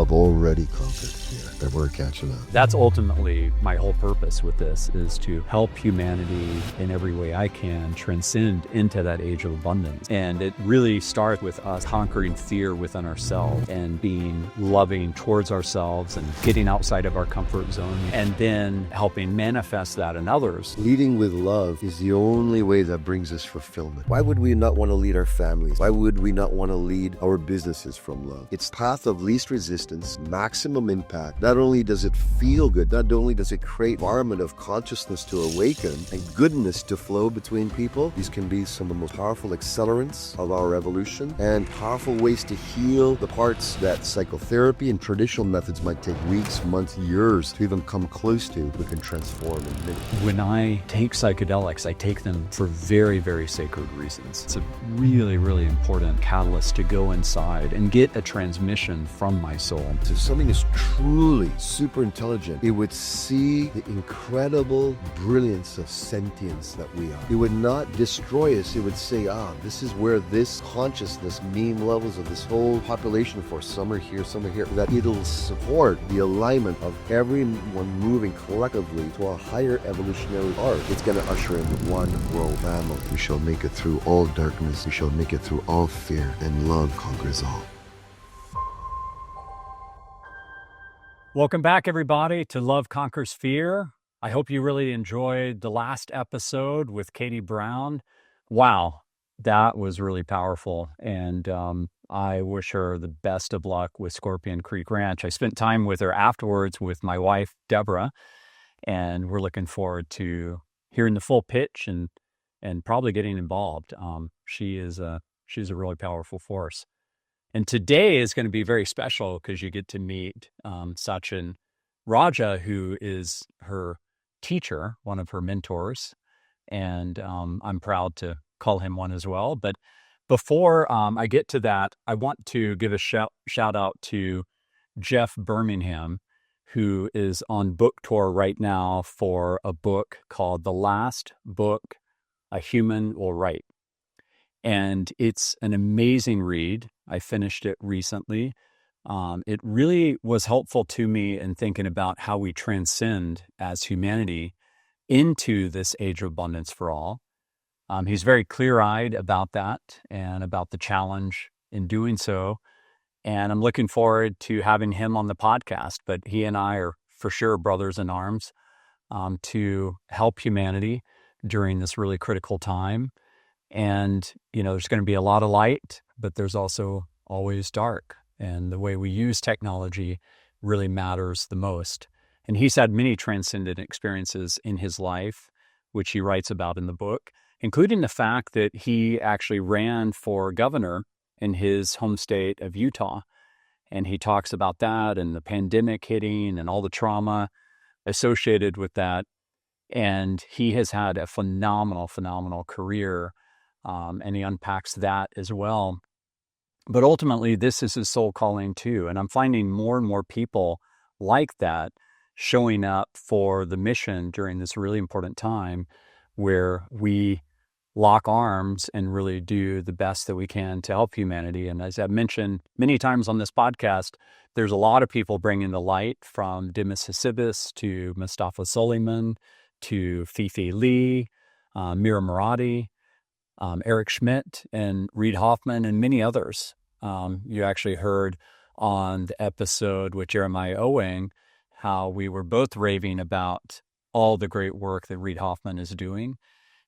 love already conquered fear, and we're catching up. That's ultimately my whole purpose with this, is to help humanity in every way I can transcend into that age of abundance. And it really starts with us conquering fear within ourselves and being loving towards ourselves and getting outside of our comfort zone, and then helping manifest that in others. Leading with love is the only way that brings us fulfillment. Why would we not want to lead our families? Why would we not want to lead our businesses from love? It's path of least resistance, maximum impact. Not only does it feel good, not only does it create an environment of consciousness to awaken and goodness to flow between people, these can be some of the most powerful accelerants of our evolution and powerful ways to heal the parts that psychotherapy and traditional methods might take weeks, months, years to even come close to. We can transform in minutes. When I take psychedelics, I take them for very, very sacred reasons. It's a really, really important catalyst to go inside and get a transmission from my soul. If something is truly super intelligent, it would see the incredible brilliance of sentience that we are. It would not destroy us. It would say, this is where this consciousness, meme levels of this whole population for some are here, that it'll support the alignment of everyone moving collectively to a higher evolutionary arc. It's going to usher in one world family. We shall make it through all darkness. We shall make it through all fear, and love conquers all. Welcome back, everybody, to Love Conquers Fear. I hope you really enjoyed the last episode with Katie Brown. Wow, that was really powerful. And I wish her the best of luck with Scorpion Creek Ranch. I spent time with her afterwards with my wife, Deborah, and we're looking forward to hearing the full pitch and probably getting involved. She's a really powerful force. And today is going to be very special because you get to meet Satyen Raja, who is her teacher, one of her mentors. And I'm proud to call him one as well. But before I get to that, I want to give a shout out to Jeff Birmingham, who is on book tour right now for a book called The Last Book a Human Will Write. And it's an amazing read. I finished it recently. It really was helpful to me in thinking about how we transcend as humanity into this age of abundance for all. He's very clear-eyed about that and about the challenge in doing so. And I'm looking forward to having him on the podcast. But he and I are for sure brothers in arms to help humanity during this really critical time. And, there's going to be a lot of light, but there's also always dark. And the way we use technology really matters the most. And he's had many transcendent experiences in his life, which he writes about in the book, including the fact that he actually ran for governor in his home state of Utah. And he talks about that and the pandemic hitting and all the trauma associated with that. And he has had a phenomenal career. And he unpacks that as well. But ultimately, this is his soul calling too. And I'm finding more and more people like that showing up for the mission during this really important time where we lock arms and really do the best that we can to help humanity. And as I've mentioned many times on this podcast, there's a lot of people bringing the light, from Demis Hassibis to Mustafa Suleiman to Fifi Lee, Mira Murati, Eric Schmidt and Reid Hoffman and many others. You actually heard on the episode with Jeremiah Owing how we were both raving about all the great work that Reid Hoffman is doing.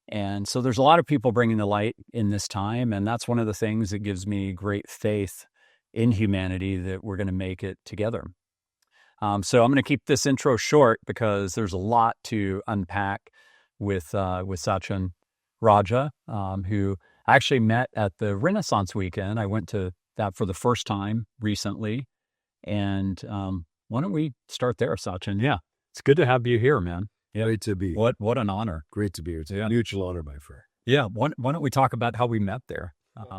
And so there's a lot of people bringing the light in this time. And that's one of the things that gives me great faith in humanity, that we're going to make it together. So I'm going to keep this intro short because there's a lot to unpack with Satyen Raja, who I actually met at the Renaissance weekend. I went to that for the first time recently. And why don't we start there, Satyen? Yeah, it's good to have you here, man. Yeah. Great to be. What an honor. Great to be here. It's a mutual honor, my friend. Yeah. Why don't we talk about how we met there?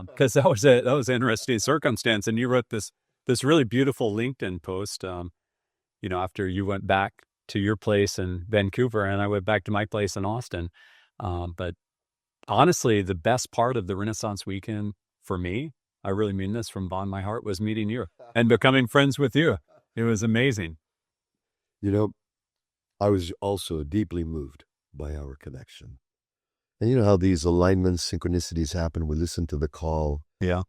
Because that was an interesting circumstance. And you wrote this really beautiful LinkedIn post, after you went back to your place in Vancouver and I went back to my place in Austin. But honestly, the best part of the Renaissance weekend for me I really mean this from bottom of my heart, was meeting you and becoming friends with you. It was amazing. You know, I was also deeply moved by our connection. And you know how these alignments, synchronicities happen. We listened to the call. Yeah.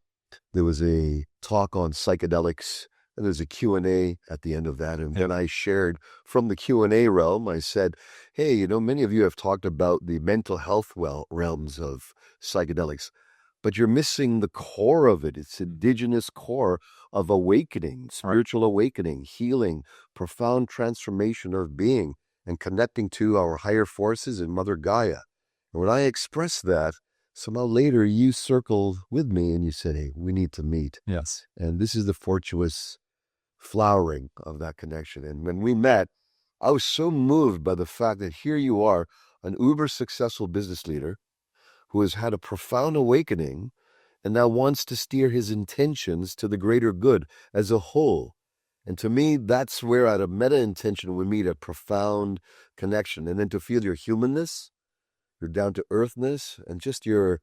There was a talk on psychedelics, and there's a Q&A at the end of that. And then I shared from the Q&A realm, I said, hey, you know, many of you have talked about the mental health realms of psychedelics, but you're missing the core of it. It's indigenous core of awakening, spiritual awakening, healing, profound transformation of being, and connecting to our higher forces and Mother Gaia. And when I expressed that, somehow later you circled with me and you said, hey, we need to meet. Yes. And this is the fortuitous flowering of that connection. And when we met, I was so moved by the fact that here you are, an uber successful business leader who has had a profound awakening and now wants to steer his intentions to the greater good as a whole. And to me, that's where at a meta intention we meet a profound connection. And then to feel your humanness, your down to earthness, and just your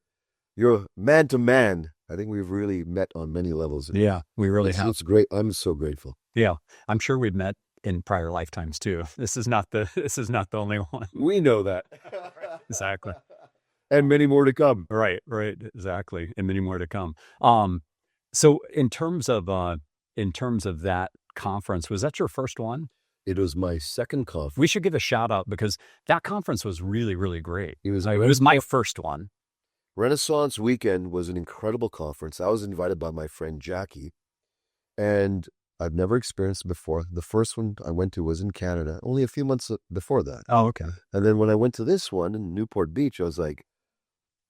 man to man. I think we've really met on many levels. Yeah, we really have. It's great. I'm so grateful. Yeah, I'm sure we've met in prior lifetimes too. This is not the only one. We know that. Exactly. And many more to come. Right, exactly, and many more to come. So in terms of that conference, was that your first one? It was my second conference. We should give a shout out because that conference was really, really great. It was my first one. Renaissance Weekend was an incredible conference. I was invited by my friend Jackie, and I've never experienced it before. The first one I went to was in Canada, only a few months before that. Oh, okay. And then when I went to this one in Newport Beach, I was like,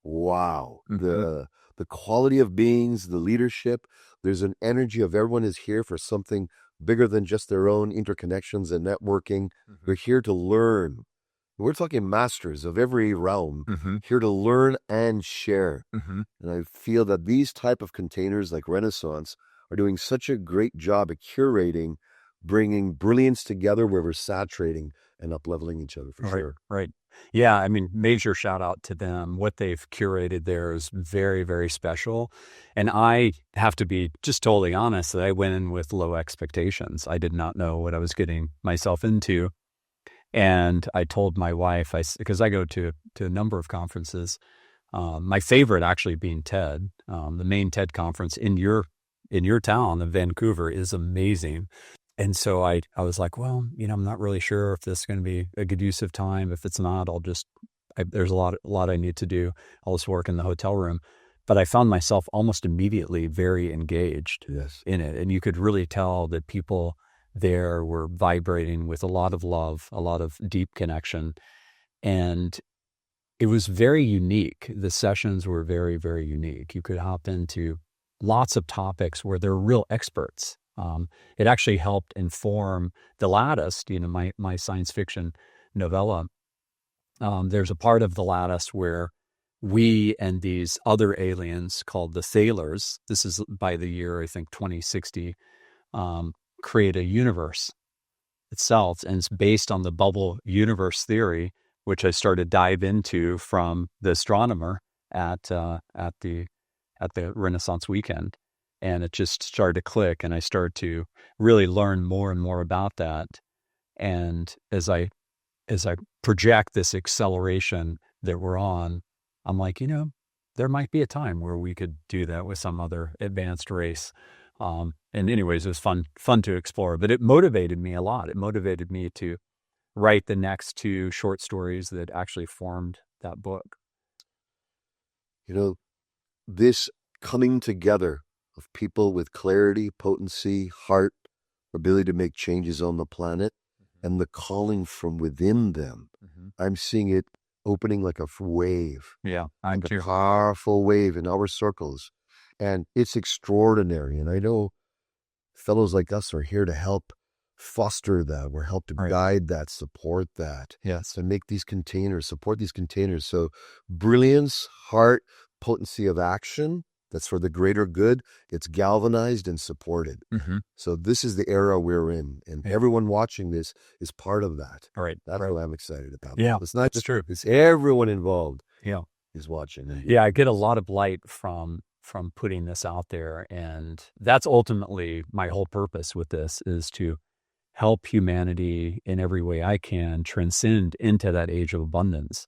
wow, the quality of beings, the leadership, there's an energy of everyone is here for something bigger than just their own interconnections and networking. We're here to learn. We're talking masters of every realm, here to learn and share. And I feel that these type of containers like Renaissance are doing such a great job at curating, bringing brilliance together where we're saturating and up-leveling each other for sure. Right. Yeah, I mean, major shout out to them. What they've curated there is very, very special. And I have to be just totally honest that I went in with low expectations. I did not know what I was getting myself into. And I told my wife, because I go to a number of conferences, my favorite actually being TED. The main TED conference in your town of Vancouver is amazing. And so I was like, well, you know, I'm not really sure if this is going to be a good use of time. If it's not, there's a lot I need to do. I'll just work in the hotel room. But I found myself almost immediately very engaged in it. And you could really tell that people there were vibrating with a lot of love, a lot of deep connection. And it was very unique. The sessions were very, very unique. You could hop into lots of topics where they're real experts. It actually helped inform the Lattice, you know, my science fiction novella. There's a part of the Lattice where we and these other aliens called the Thalers, this is by the year, I think, 2060, create a universe itself. And it's based on the bubble universe theory, which I started to dive into from the astronomer at the Renaissance Weekend. And it just started to click, and I started to really learn more and more about that. And as I project this acceleration that we're on, I'm like, you know, there might be a time where we could do that with some other advanced race. And anyways, it was fun to explore, but it motivated me a lot. It motivated me to write the next 2 short stories that actually formed that book. You know, this coming together of people with clarity, potency, heart, ability to make changes on the planet, and the calling from within them. I'm seeing it opening like a wave. Yeah, I'm like a powerful wave in our circles. And it's extraordinary. And I know fellows like us are here to help foster that. We're help to guide that, support that. Yes. And make these containers, support these containers. So brilliance, heart, potency of action, that's for the greater good. It's galvanized and supported. So this is the era we're in. And everyone watching this is part of that. Right. That's what I'm excited about. Yeah, it's not just true. It's everyone involved is watching. Yeah, I get a lot of light from from putting this out there. And that's ultimately my whole purpose with this, is to help humanity in every way I can transcend into that age of abundance.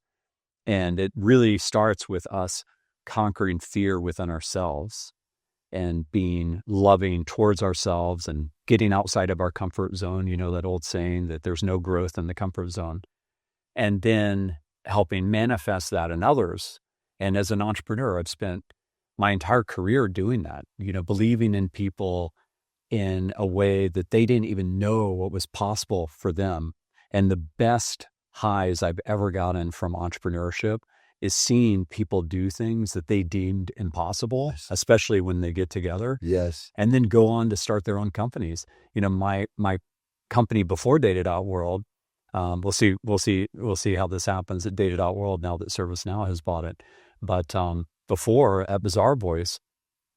And it really starts with us conquering fear within ourselves and being loving towards ourselves and getting outside of our comfort zone. You know, that old saying that there's no growth in the comfort zone. And then helping manifest that in others. And as an entrepreneur, I've spent my entire career doing that, you know, believing in people in a way that they didn't even know what was possible for them. And the best highs I've ever gotten from entrepreneurship is seeing people do things that they deemed impossible, especially when they get together. Yes. And then go on to start their own companies. You know, my company before Dated Out World, we'll see how this happens at Dated Out World now that ServiceNow has bought it. But before, at Bizarre Voice,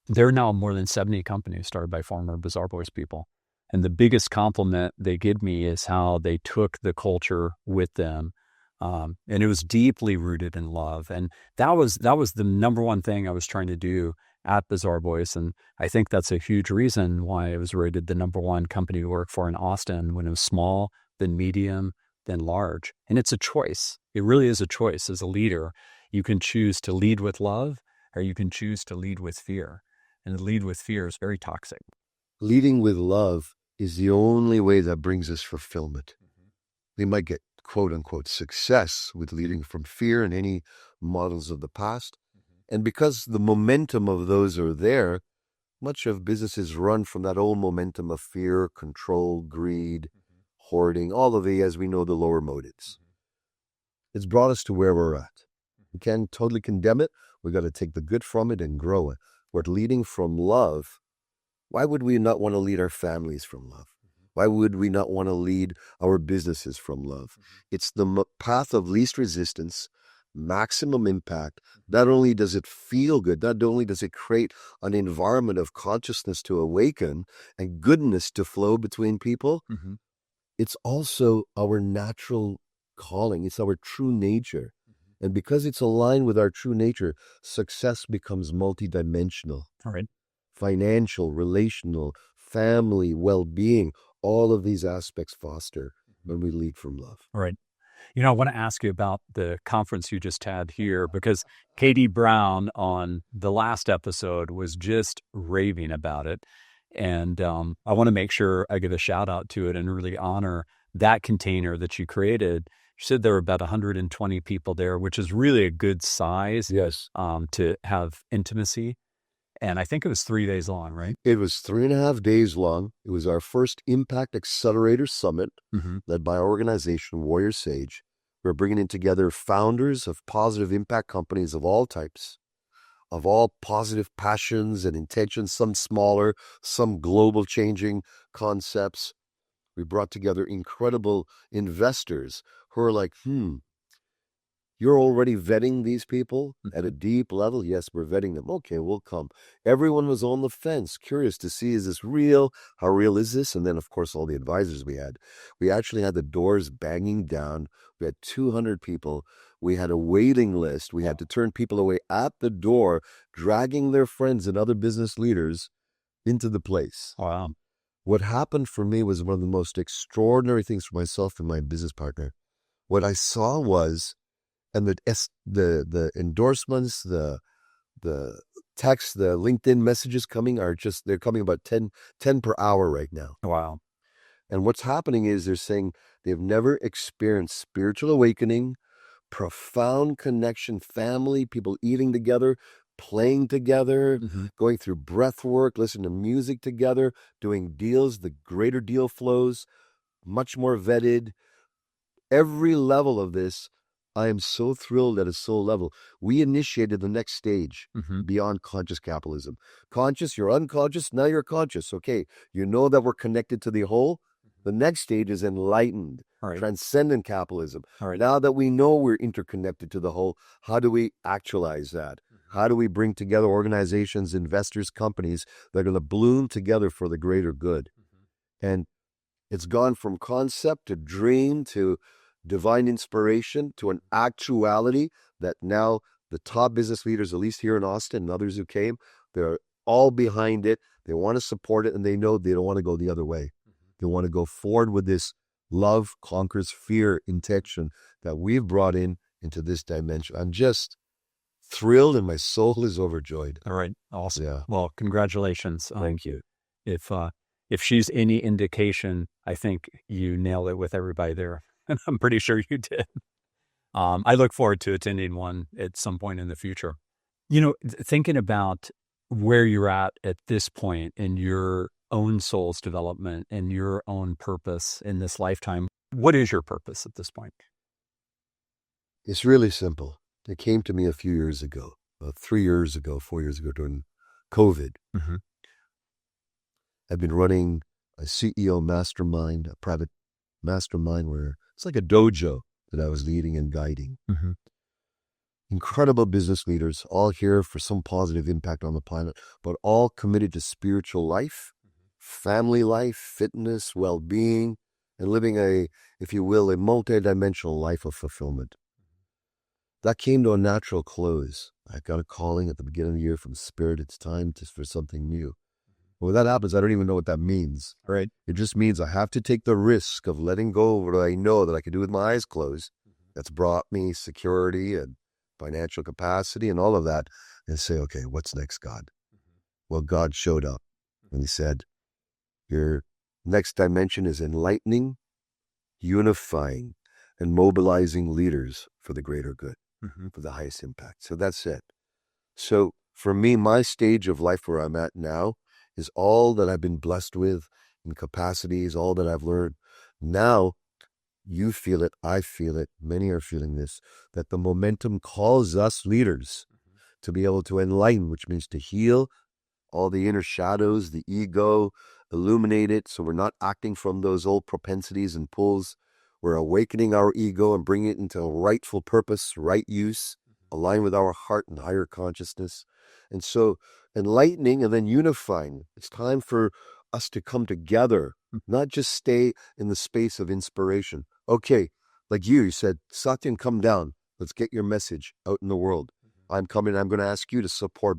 there are now more than 70 companies started by former Bizarre Voice people. And the biggest compliment they give me is how they took the culture with them. And it was deeply rooted in love. And that was the number one thing I was trying to do at Bizarre Voice. And I think that's a huge reason why it was rated the number one company to work for in Austin, when it was small, then medium, then large. And it's a choice. It really is a choice. As a leader, you can choose to lead with love, or you can choose to lead with fear. And to lead with fear is very toxic. Leading with love is the only way that brings us fulfillment. We might get quote unquote success with leading from fear and any models of the past. And because the momentum of those are there, much of businesses run from that old momentum of fear, control, greed, hoarding, all of the, as we know, the lower motives. It's brought us to where we're at. We can't totally condemn it. We've got to take the good from it and grow it. We're leading from love. Why would we not want to lead our families from love? Why would we not want to lead our businesses from love? It's the path of least resistance, maximum impact. Not only does it feel good, not only does it create an environment of consciousness to awaken and goodness to flow between people, it's also our natural calling. It's our true nature. And because it's aligned with our true nature, success becomes multidimensional. All right. Financial, relational, family, well-being, all of these aspects foster when we lead from love. All right. You know, I want to ask you about the conference you just had here, because Katie Brown on the last episode was just raving about it. And I want to make sure I give a shout out to it and really honor that container that you created. You said there were about 120 people there, which is really a good size. Yes. To have intimacy. And I think it was 3 days long, right? It was 3.5 days long. It was our first Impact Accelerator Summit, led by our organization, Warrior Sage. We're bringing in together founders of positive impact companies of all types, of all positive passions and intentions, some smaller, some global changing concepts. We brought together incredible investors who are like, you're already vetting these people at a deep level? Yes, we're vetting them. Okay, we'll come. Everyone was on the fence, curious to see, is this real? How real is this? And then, of course, all the advisors we had. We actually had the doors banging down. We had 200 people. We had a waiting list. We had to turn people away at the door, dragging their friends and other business leaders into the place. Wow. What happened for me was one of the most extraordinary things for myself and my business partner. What I saw was, and the endorsements, the text, the LinkedIn messages coming they're coming about 10 per hour right now. Wow. And what's happening is they're saying they've never experienced spiritual awakening, profound connection, family, people eating together, playing together, going through breath work, listening to music together, doing deals, the greater deal flows, much more vetted. Every level of this, I am so thrilled at a soul level. We initiated the next stage beyond conscious capitalism. Conscious, you're unconscious, now you're conscious. Okay, you know that we're connected to the whole. The next stage is enlightened, transcendent capitalism. Now that we know we're interconnected to the whole, how do we actualize that? How do we bring together organizations, investors, companies that are going to bloom together for the greater good? And it's gone from concept to dream to divine inspiration to an actuality that now the top business leaders, at least here in Austin and others who came, They're all behind it. They want to support it, and they know they don't want to go the other way. They want to go forward with this love conquers fear intention that we've brought into this dimension. I'm just thrilled, and my soul is overjoyed. All right. Awesome. Yeah. Well, congratulations. Thank you. If she's any indication, I think you nailed it with everybody there. And I'm pretty sure you did. I look forward to attending one at some point in the future. Thinking about where you're at this point in your own soul's development and your own purpose in this lifetime, what is your purpose at this point? It's really simple. It came to me a few years ago, 4 years ago during COVID. Mm-hmm. I've been running a CEO mastermind, a private mastermind where it's like a dojo that I was leading and guiding. Mm-hmm. Incredible business leaders, all here for some positive impact on the planet, but all committed to spiritual life, family life, fitness, well-being, and living if you will, a multi-dimensional life of fulfillment. That came to a natural close. I got a calling at the beginning of the year from Spirit. It's time for something new. When that happens, I don't even know what that means. Right. It just means I have to take the risk of letting go of what I know that I can do with my eyes closed. That's brought me security and financial capacity and all of that, and say, okay, what's next, God? Well, God showed up and he said, your next dimension is enlightening, unifying, and mobilizing leaders for the greater good, for the highest impact. So that's it. So for me, my stage of life where I'm at now is all that I've been blessed with in capacities, all that I've learned. Now, you feel it, I feel it, many are feeling this, that the momentum calls us leaders to be able to enlighten, which means to heal all the inner shadows, the ego, illuminate it so we're not acting from those old propensities and pulls. We're awakening our ego and bringing it into rightful purpose, right use, align with our heart and higher consciousness. And so enlightening and then unifying. It's time for us to come together, not just stay in the space of inspiration. Okay, like you said, Satyen, come down. Let's get your message out in the world. I'm coming. I'm going to ask you to support,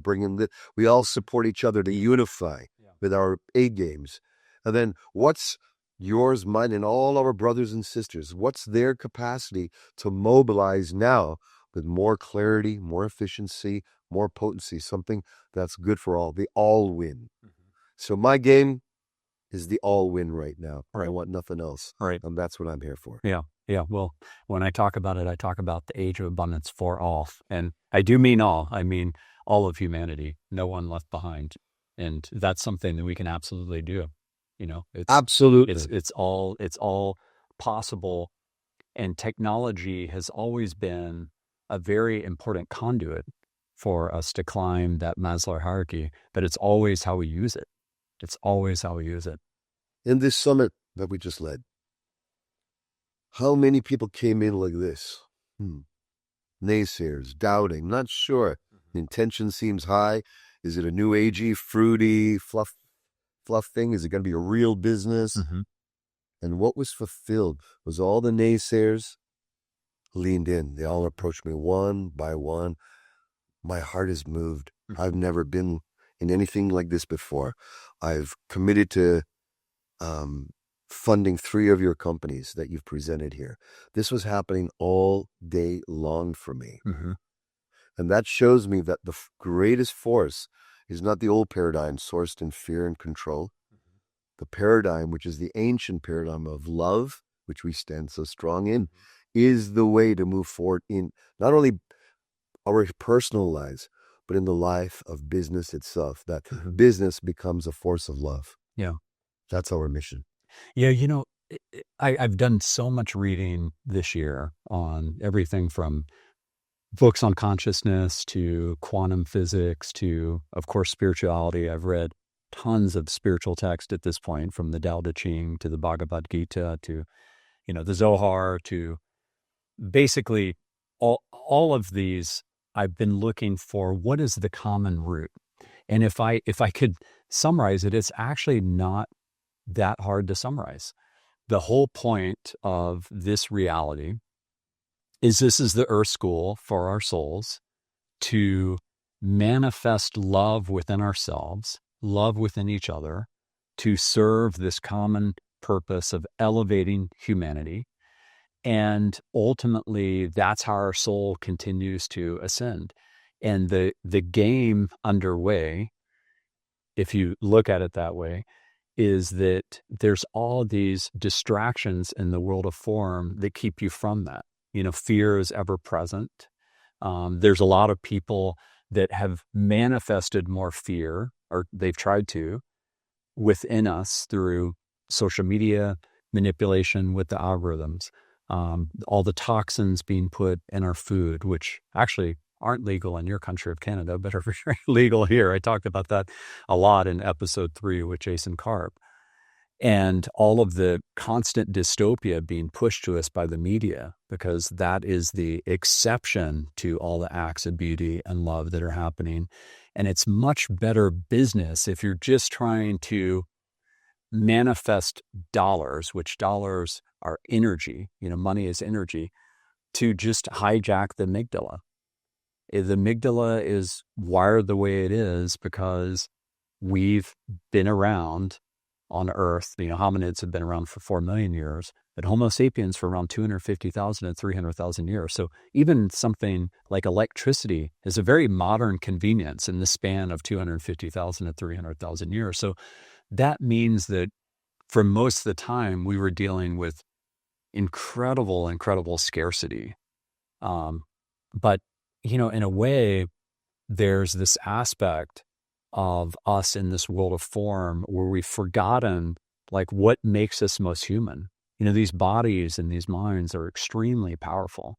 we all support each other to unify with our A games. And then what's yours, mine, and all our brothers and sisters? What's their capacity to mobilize now with more clarity, more efficiency, more potency, something that's good for all, the all win. So my game is the all win right now. Right. I want nothing else. Right. And that's what I'm here for. Yeah. Yeah. Well, when I talk about it, I talk about the age of abundance for all. And I do mean all. I mean all of humanity, no one left behind. And that's something that we can absolutely do. Absolutely. It's all possible. And technology has always been a very important conduit for us to climb that Maslow hierarchy, but it's always how we use it. It's always how we use it. In this summit that we just led, how many people came in like this? Naysayers, doubting, not sure. The intention seems high. Is it a new agey, fruity, fluff thing? Is it going to be a real business? And what was fulfilled was all the naysayers leaned in. They all approached me one by one. My heart is moved. I've never been in anything like this before. I've committed to funding 3 of your companies that you've presented here. This was happening all day long for me. And that shows me that the greatest force is not the old paradigm sourced in fear and control. The paradigm, which is the ancient paradigm of love, which we stand so strong in, is the way to move forward in not only our personal lives, but in the life of business itself, that business becomes a force of love. Yeah. That's our mission. Yeah, I've done so much reading this year on everything from books on consciousness to quantum physics to, of course, spirituality. I've read tons of spiritual text at this point, from the Tao Te Ching to the Bhagavad Gita to, the Zohar to basically all of these. I've been looking for what is the common root. And if I could summarize it, it's actually not that hard to summarize. The whole point of this reality is this is the earth school for our souls to manifest love within ourselves, love within each other, to serve this common purpose of elevating humanity. And ultimately, that's how our soul continues to ascend. And the game underway, if you look at it that way, is that there's all these distractions in the world of form that keep you from that. Fear is ever present. There's a lot of people that have manifested more fear, or they've tried to, within us through social media manipulation with the algorithms, all the toxins being put in our food, which actually aren't legal in your country of Canada, but are very legal here. I talked about that a lot in episode 3 with Jason Karp. And all of the constant dystopia being pushed to us by the media, because that is the exception to all the acts of beauty and love that are happening. And it's much better business if you're just trying to manifest dollars, which dollars are energy, money is energy, to just hijack the amygdala. The amygdala is wired the way it is because we've been around on Earth. Hominids have been around for 4 million years, but Homo sapiens for around 250,000 and 300,000 years. So even something like electricity is a very modern convenience in the span of 250,000 and 300,000 years. So that means that for most of the time, we were dealing with incredible scarcity. But, in a way, there's this aspect of us in this world of form where we've forgotten like what makes us most human. These bodies and these minds are extremely powerful.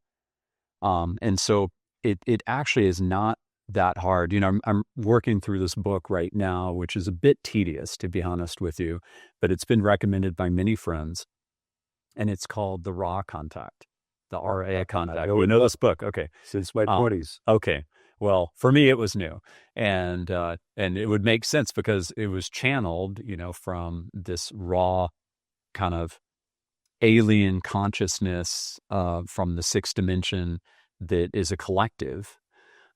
And so it actually is not that hard. I'm working through this book right now, which is a bit tedious, to be honest with you, but it's been recommended by many friends. And it's called The Raw Contact, the RA Contact. Oh, we know this book. Okay. Since my 20s. Okay. Well, for me, it was new, and it would make sense because it was channeled, from this raw kind of alien consciousness from the sixth dimension that is a collective.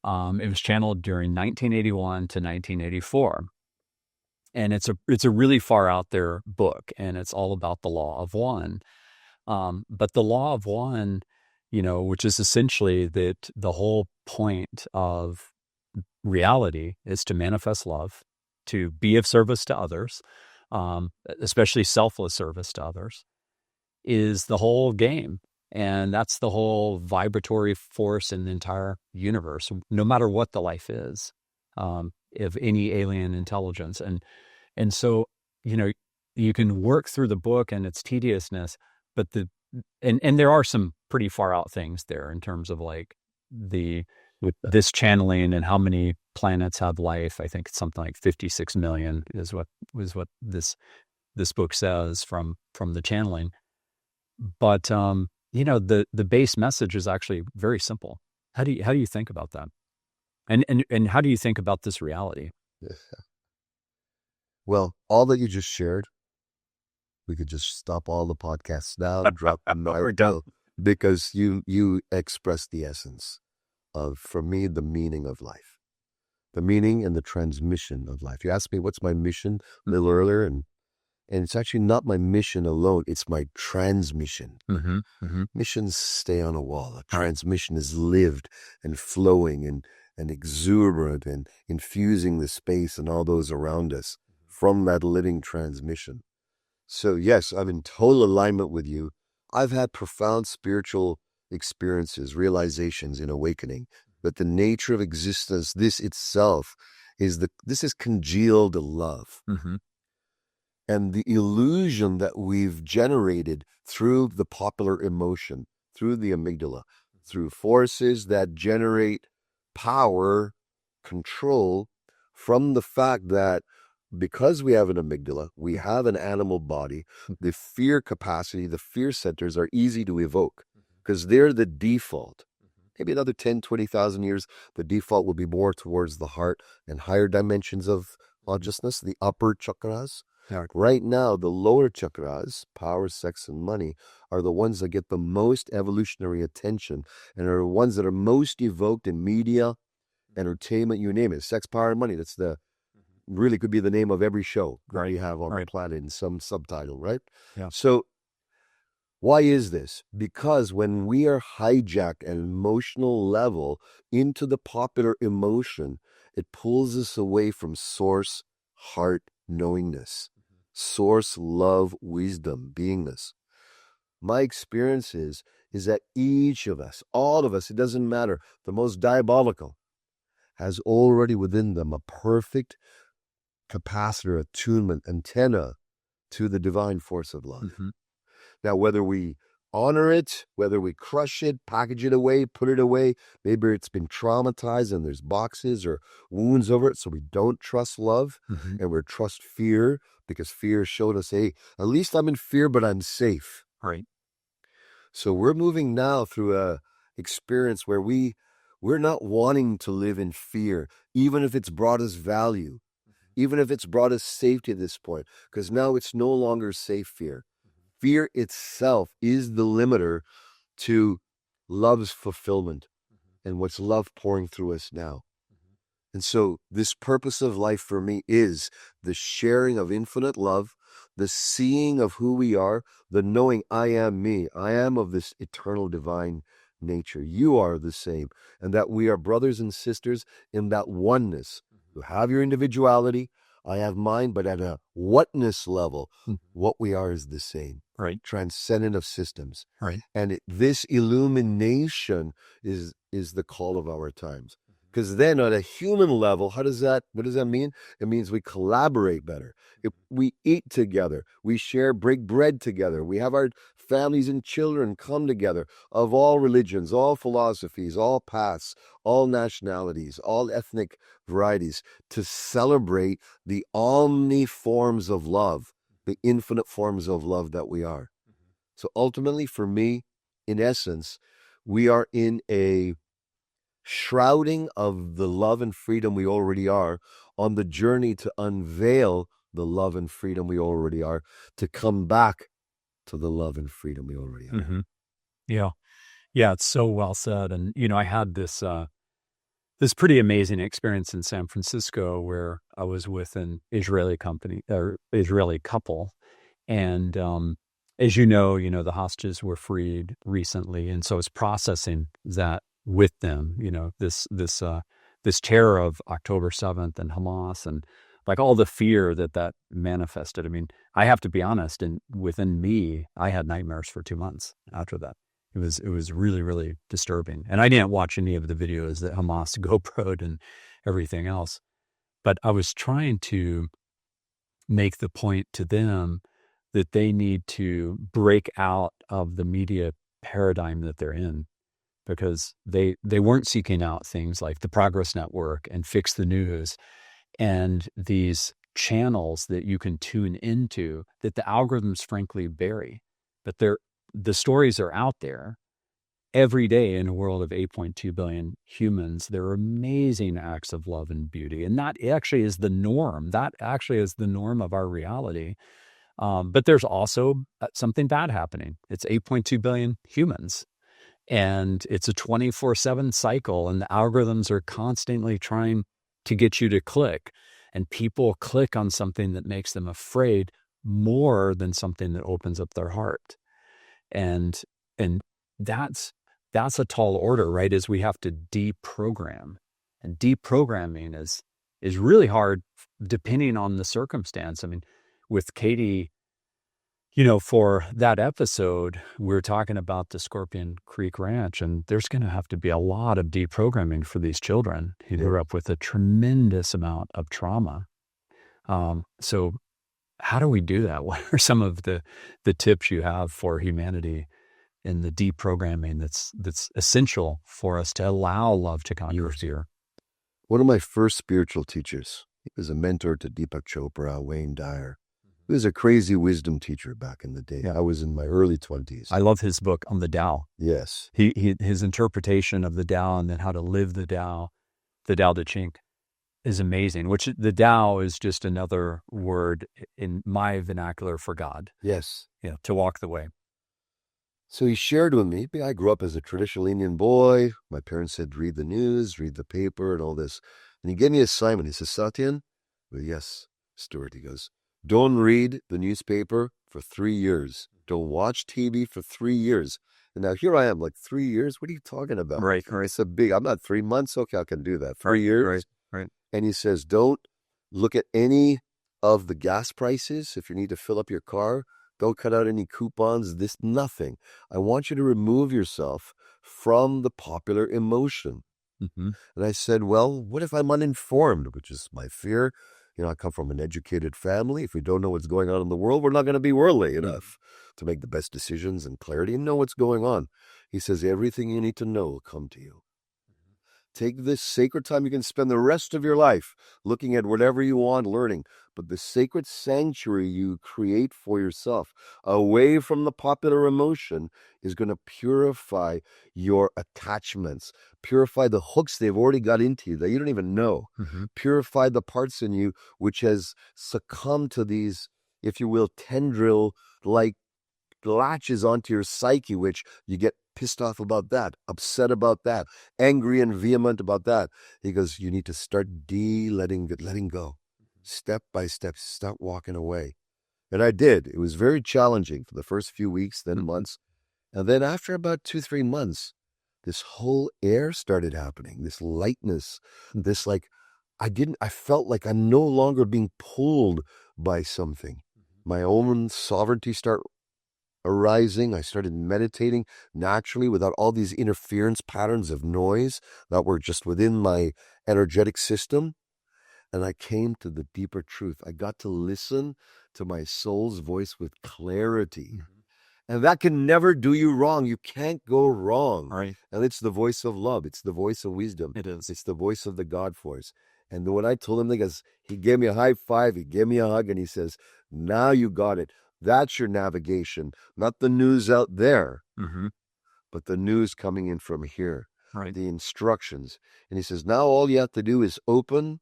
It was channeled during 1981 to 1984, and it's a really far out there book, and it's all about the law of one. But the law of one, which is essentially that the whole point of reality is to manifest love, to be of service to others, especially selfless service to others, is the whole game. And that's the whole vibratory force in the entire universe, no matter what the life is, of any alien intelligence. And so, you can work through the book and its tediousness, but and there are some pretty far out things there in terms of like this channeling and how many planets have life. I think it's something like 56 million is what this book says from the channeling. But the base message is actually very simple. How do you think about that? And how do you think about this reality? Well, all that you just shared, we could just stop all the podcasts now and drop them out, because you express the essence of, for me, the meaning of life, the meaning and the transmission of life. You asked me what's my mission a little earlier, and it's actually not my mission alone. It's my transmission. Mm-hmm. Mm-hmm. Missions stay on a wall. A transmission is lived and flowing and exuberant and infusing the space and all those around us from that living transmission. So yes, I'm in total alignment with you. I've had profound spiritual experiences, realizations in awakening, but the nature of existence, this itself, this is congealed love. Mm-hmm. And the illusion that we've generated through the popular emotion, through the amygdala, through forces that generate power, control, from the fact that because we have an amygdala, we have an animal body, the fear capacity, the fear centers are easy to evoke because they're the default. Maybe another 10, 20,000 years, the default will be more towards the heart and higher dimensions of consciousness, the upper chakras. Right now, the lower chakras, power, sex, and money, are the ones that get the most evolutionary attention and are the ones that are most evoked in media entertainment, you name it, sex, power, and money. That's really could be the name of every show that you have on the planet in some subtitle, right? Yeah. So why is this? Because when we are hijacked at an emotional level into the popular emotion, it pulls us away from source, heart, knowingness, source, love, wisdom, beingness. My experience is that each of us, all of us, it doesn't matter, the most diabolical, has already within them a perfect capacitor, attunement, antenna to the divine force of love. Now, whether we honor it, whether we crush it, package it away, put it away, maybe it's been traumatized and there's boxes or wounds over it, so we don't trust love and we trust fear because fear showed us, hey, at least I'm in fear, but I'm safe. Right. So we're moving now through a experience where we're not wanting to live in fear, even if it's brought us value, even if it's brought us safety at this point, because now it's no longer safe fear. Fear itself is the limiter to love's fulfillment and what's love pouring through us now. And so this purpose of life for me is the sharing of infinite love, the seeing of who we are, the knowing I am me. I am of this eternal divine nature. You are the same. And that we are brothers and sisters in that oneness. You have your individuality. I have mine, but at a whatness level, what we are is the same. Right. Transcendent of systems. Right. And this illumination is the call of our times. Because then on a human level, what does that mean? It means we collaborate better. We eat together. We break bread together. We have our families and children come together of all religions, all philosophies, all paths, all nationalities, all ethnic varieties to celebrate the omni forms of love, the infinite forms of love that we are. So ultimately, for me, in essence, we are in a shrouding of the love and freedom we already are on the journey to unveil the love and freedom we already are, to come back to the love and freedom we already are. Yeah. Yeah, it's so well said. And, I had this pretty amazing experience in San Francisco where I was with an Israeli couple. And, as you know, the hostages were freed recently. And so I was processing that with them, this terror of October 7th and Hamas and like all the fear that manifested. I mean, I have to be honest, and within me, I had nightmares for 2 months after that. It was really, really disturbing. And I didn't watch any of the videos that Hamas GoPro'd and everything else. But I was trying to make the point to them that they need to break out of the media paradigm that they're in, because they weren't seeking out things like the Progress Network and Fix the News and these channels that you can tune into that the algorithms frankly bury. But the stories are out there every day in a world of 8.2 billion humans. There are amazing acts of love and beauty. And that actually is the norm. That actually is the norm of our reality. But there's also something bad happening. It's 8.2 billion humans. And it's a 24/7 cycle. And the algorithms are constantly trying to get you to click. And people click on something that makes them afraid more than something that opens up their heart. And that's a tall order, right? Is we have to deprogram. And deprogramming is really hard depending on the circumstance. I mean, with Katie, for that episode, we're talking about the Scorpion Creek Ranch, and there's going to have to be a lot of deprogramming for these children who grew up with a tremendous amount of trauma. So how do we do that? What are some of the tips you have for humanity in the deprogramming that's essential for us to allow love to conquer fear? One of my first spiritual teachers, he was a mentor to Deepak Chopra, Wayne Dyer. He was a crazy wisdom teacher back in the day. Yeah. I was in my early 20s. I love his book on the Tao. Yes. His interpretation of the Tao and then how to live the Tao Te Ching, is amazing, which the Tao is just another word in my vernacular for God. Yes. Yeah, to walk the way. So he shared with me, I grew up as a traditional Indian boy. My parents said, read the news, read the paper, and all this. And he gave me an assignment. He says, Satyen, well, yes, Stuart, he goes, don't read the newspaper for 3 years. Don't watch TV for 3 years. And now here I am, like 3 years? What are you talking about? Right. It's a big, I'm not 3 months. Okay, I can do that. 3 years. Right. And he says, don't look at any of the gas prices. If you need to fill up your car, don't cut out any coupons, nothing. I want you to remove yourself from the popular emotion. Mm-hmm. And I said, well, what if I'm uninformed, which is my fear? I come from an educated family. If we don't know what's going on in the world, we're not going to be worldly enough to make the best decisions and clarity and know what's going on. He says, everything you need to know will come to you. Take this sacred time. You can spend the rest of your life looking at whatever you want, learning. But the sacred sanctuary you create for yourself, away from the popular emotion, is going to purify your attachments, purify the hooks they've already got into you that you don't even know, purify the parts in you which has succumbed to these, if you will, tendril-like latches onto your psyche, which you get pissed off about that, upset about that, angry and vehement about that. He goes, you need to start letting go, step by step, start walking away. And I did. It was very challenging for the first few weeks, then months. And then after about 2-3 months, this whole air started happening, this lightness, this I felt like I'm no longer being pulled by something. My own sovereignty started arising. I started meditating naturally without all these interference patterns of noise that were just within my energetic system. And I came to the deeper truth. I got to listen to my soul's voice with clarity. And that can never do you wrong. You can't go wrong. Right. And it's the voice of love. It's the voice of wisdom. It is. It's the voice of the God force. And when I told him, he gave me a high five, he gave me a hug, and he says, now you got it. That's your navigation, not the news out there, but the news coming in from here, the instructions. And he says, now all you have to do is open,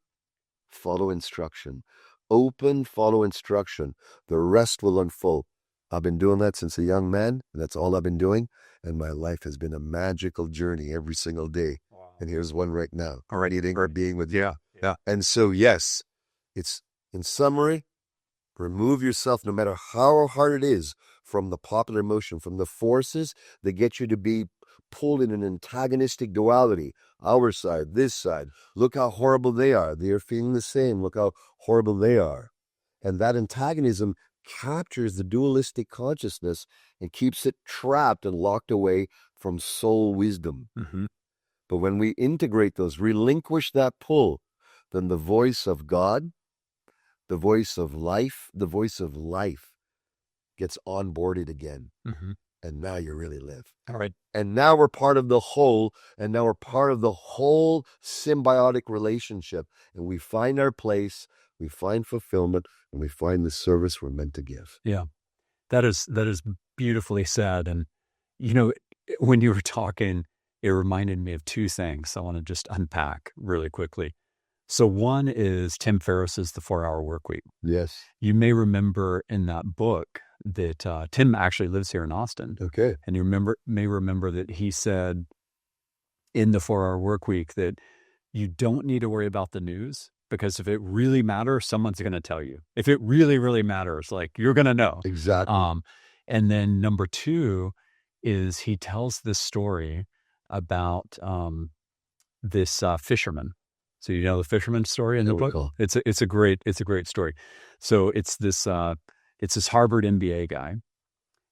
follow instruction. Open, follow instruction. The rest will unfold. I've been doing that since a young man, and that's all I've been doing. And my life has been a magical journey every single day. Wow. And here's one right now. Eating or being with you. Yeah. And so, yes, it's in summary, remove yourself, no matter how hard it is, from the popular emotion, from the forces that get you to be pulled in an antagonistic duality. Our side, this side. Look how horrible they are. They are feeling the same. Look how horrible they are. And that antagonism captures the dualistic consciousness and keeps it trapped and locked away from soul wisdom. But when we integrate those, relinquish that pull, then the voice of God, the voice of life gets onboarded again. And now you really live. All right. And now we're part of the whole, and now we're part of the whole symbiotic relationship. And we find our place, we find fulfillment, and we find the service we're meant to give. Yeah. That is beautifully said. And, when you were talking, it reminded me of two things I want to just unpack really quickly. So one is Tim Ferriss's The 4-Hour Workweek. Yes. You may remember in that book that Tim actually lives here in Austin. Okay. And you may remember that he said in the 4-Hour Workweek that you don't need to worry about the news, because if it really matters, someone's going to tell you. If it really, really matters, you're going to know. Exactly. And then number two is he tells this story about this fisherman. So the fisherman story in the book. It's a great story. So it's this Harvard MBA guy,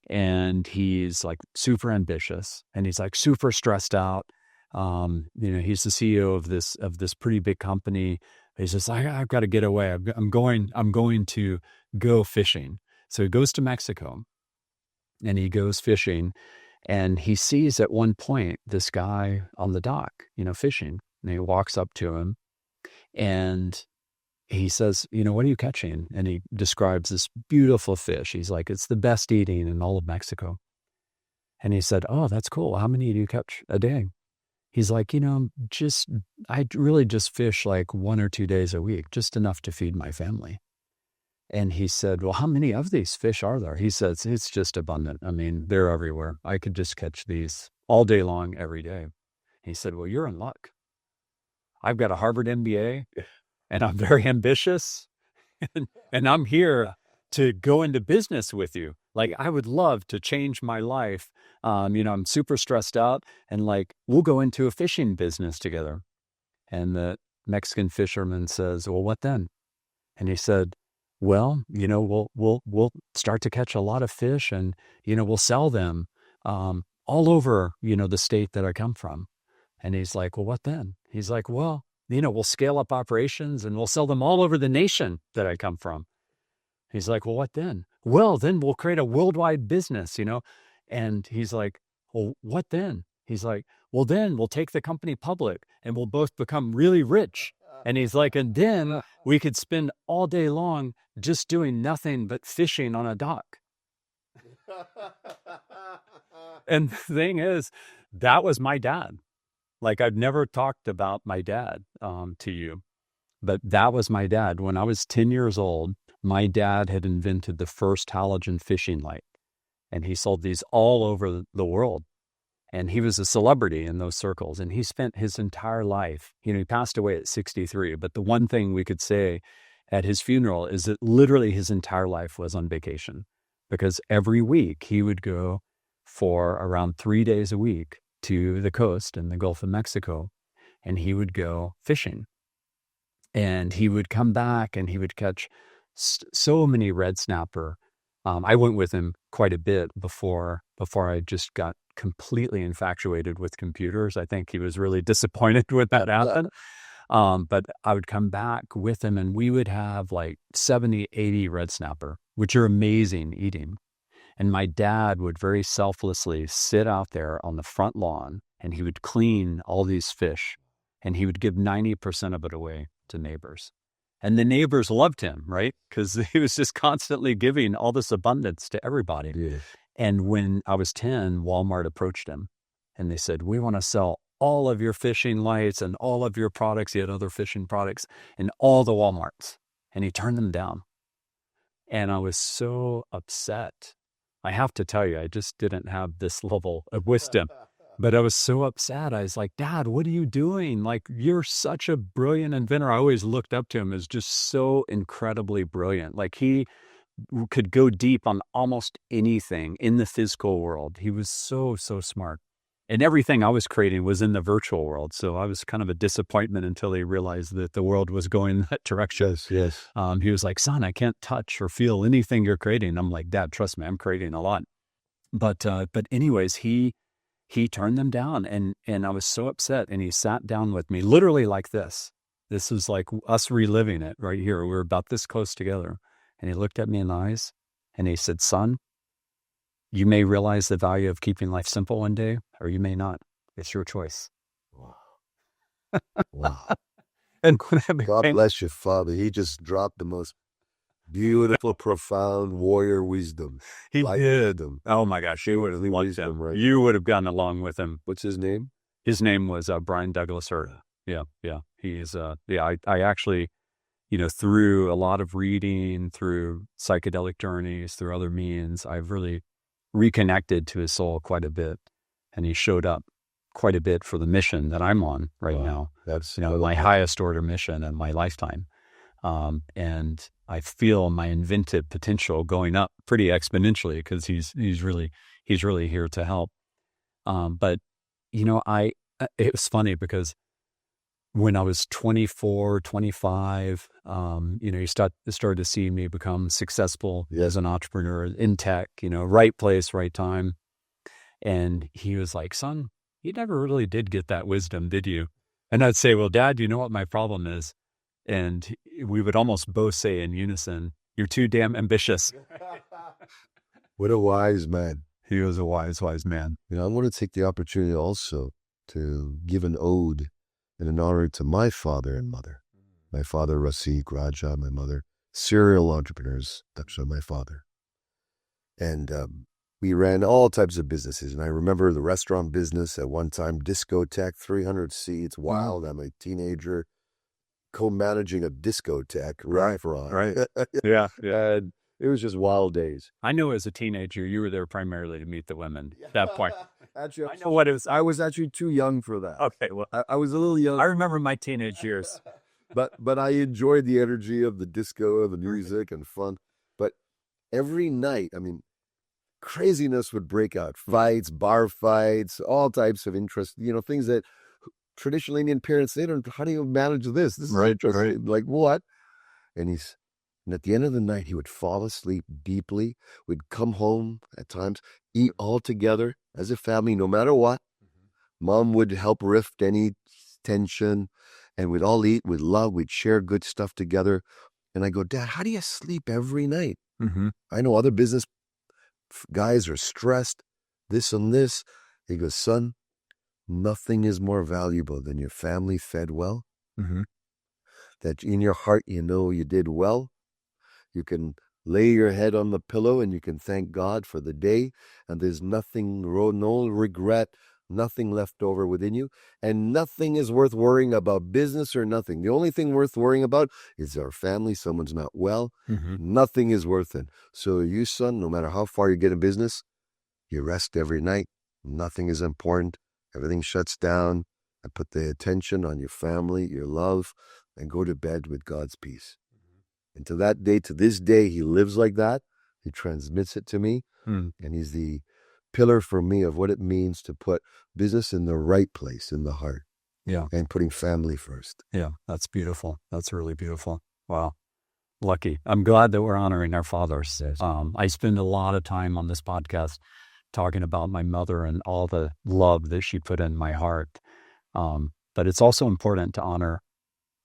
and he's super ambitious, and he's super stressed out. He's the CEO of this pretty big company. He says, I've got to get away. I'm going to go fishing. So he goes to Mexico, and he goes fishing, and he sees at one point this guy on the dock, fishing, and he walks up to him, and he says, what are you catching? And he describes this beautiful fish. He's like, it's the best eating in all of Mexico. And he said, oh, that's cool. How many do you catch a day? He's like, I really just fish 1 or 2 days a week, just enough to feed my family. And he said, well, how many of these fish are there? He says, it's just abundant. I mean, they're everywhere. I could just catch these all day long, every day. He said, well, you're in luck. I've got a Harvard MBA and I'm very ambitious and I'm here to go into business with you. Like, I would love to change my life. I'm super stressed out and like, we'll go into a fishing business together. And the Mexican fisherman says, well, what then? And he said, well, we'll start to catch a lot of fish and, we'll sell them, all over, the state that I come from. And he's like, well, what then? He's like, well, we'll scale up operations and we'll sell them all over the nation that I come from. He's like, well, what then? Well, then we'll create a worldwide business, And he's like, well, what then? He's like, well, then we'll take the company public and we'll both become really rich. And he's like, and then we could spend all day long just doing nothing but fishing on a dock. And the thing is, that was my dad. Like, I've never talked about my dad to you, but that was my dad. When I was 10 years old, my dad had invented the first halogen fishing light, and he sold these all over the world. And he was a celebrity in those circles, and he spent his entire life, he passed away at 63, but the one thing we could say at his funeral is that literally his entire life was on vacation, because every week he would go for around 3 days a week to the coast in the Gulf of Mexico, and he would go fishing. And he would come back and he would catch so many red snapper. I went with him quite a bit before I just got completely infatuated with computers. I think he was really disappointed when that happened. But I would come back with him and we would have like 70, 80 red snapper, which are amazing eating. And my dad would very selflessly sit out there on the front lawn and he would clean all these fish and he would give 90% of it away to neighbors. And the neighbors loved him, right? Because he was just constantly giving all this abundance to everybody. Yeah. And when I was 10, Walmart approached him and they said, we want to sell all of your fishing lights and all of your products. He had other fishing products in all the Walmarts. And he turned them down. And I was so upset. I have to tell you, I just didn't have this level of wisdom. But I was so upset. I was like, Dad, what are you doing? Like, you're such a brilliant inventor. I always looked up to him as just so incredibly brilliant. Like, he could go deep on almost anything in the physical world. He was so, so smart. And everything I was creating was in the virtual world. So I was kind of a disappointment until he realized that the world was going that direction. Yes. He was like, son, I can't touch or feel anything you're creating. I'm like, Dad, trust me, I'm creating a lot. But anyways, he turned them down and I was so upset, and he sat down with me literally like this. This was like us reliving it right here. We were about this close together, and he looked at me in the eyes and he said, son, you may realize the value of keeping life simple one day, or you may not. It's your choice. Wow. Wow. And God bless your father. He just dropped the most beautiful, profound warrior wisdom. He did. Wisdom. Oh my gosh, you would have liked Wisdom, him. right? You would have gotten along with him. What's his name? His name was Brian Douglas Hurt. Yeah. He's I actually, through a lot of reading, through psychedelic journeys, through other means, I've really reconnected to his soul quite a bit, and he showed up quite a bit for the mission that I'm on right now. That's my highest order mission in my lifetime. And I feel my inventive potential going up pretty exponentially because he's really here to help. But it was funny because when I was 24, 25, you started to see me become successful as an entrepreneur in tech, right place, right time. And he was like, son, you never really did get that wisdom, did you? And I'd say, well, Dad, you know what my problem is? And we would almost both say in unison, you're too damn ambitious. What a wise man. He was a wise man. I want to take the opportunity also to give an ode and an honor to my father and mother. My father, Rasik Raja, my mother, serial entrepreneurs. That's my father. And we ran all types of businesses. And I remember the restaurant business at one time, discotheque, 300 seats, wild. I'm a teenager. co-managing a discotheque, restaurant. Right. Yeah. And it was just wild days. I know as a teenager, you were there primarily to meet the women at that point. Actually, I know what it was. I was actually too young for that. Okay. Well, I was a little young. I remember my teenage years. But I enjoyed the energy of the disco, the music, and fun. But every night, I mean, craziness would break out. Fights, bar fights, all types of interest, things that traditional Indian parents, they don't, how do you manage this? This is interesting. Right. Like, what? And at the end of the night, he would fall asleep deeply. We'd come home at times, eat all together as a family, no matter what. Mom would help rift any tension, and we'd all eat with love. We'd share good stuff together. And I go, Dad, how do you sleep every night? I know other business guys are stressed, this and this. He goes, son, nothing is more valuable than your family fed well. That in your heart, you did well. You can lay your head on the pillow and you can thank God for the day. And there's nothing, no regret, nothing left over within you. And nothing is worth worrying about, business or nothing. The only thing worth worrying about is our family. Someone's not well. Nothing is worth it. So you, son, no matter how far you get in business, you rest every night. Nothing is important. Everything shuts down. I put the attention on your family, your love, and go to bed with God's peace. And to this day, he lives like that. He transmits it to me. And he's the pillar for me of what it means to put business in the right place in the heart. Yeah. And putting family first. Yeah. That's beautiful. That's really beautiful. Wow. Lucky. I'm glad that we're honoring our fathers. I spend a lot of time on this podcast talking about my mother and all the love that she put in my heart. But it's also important to honor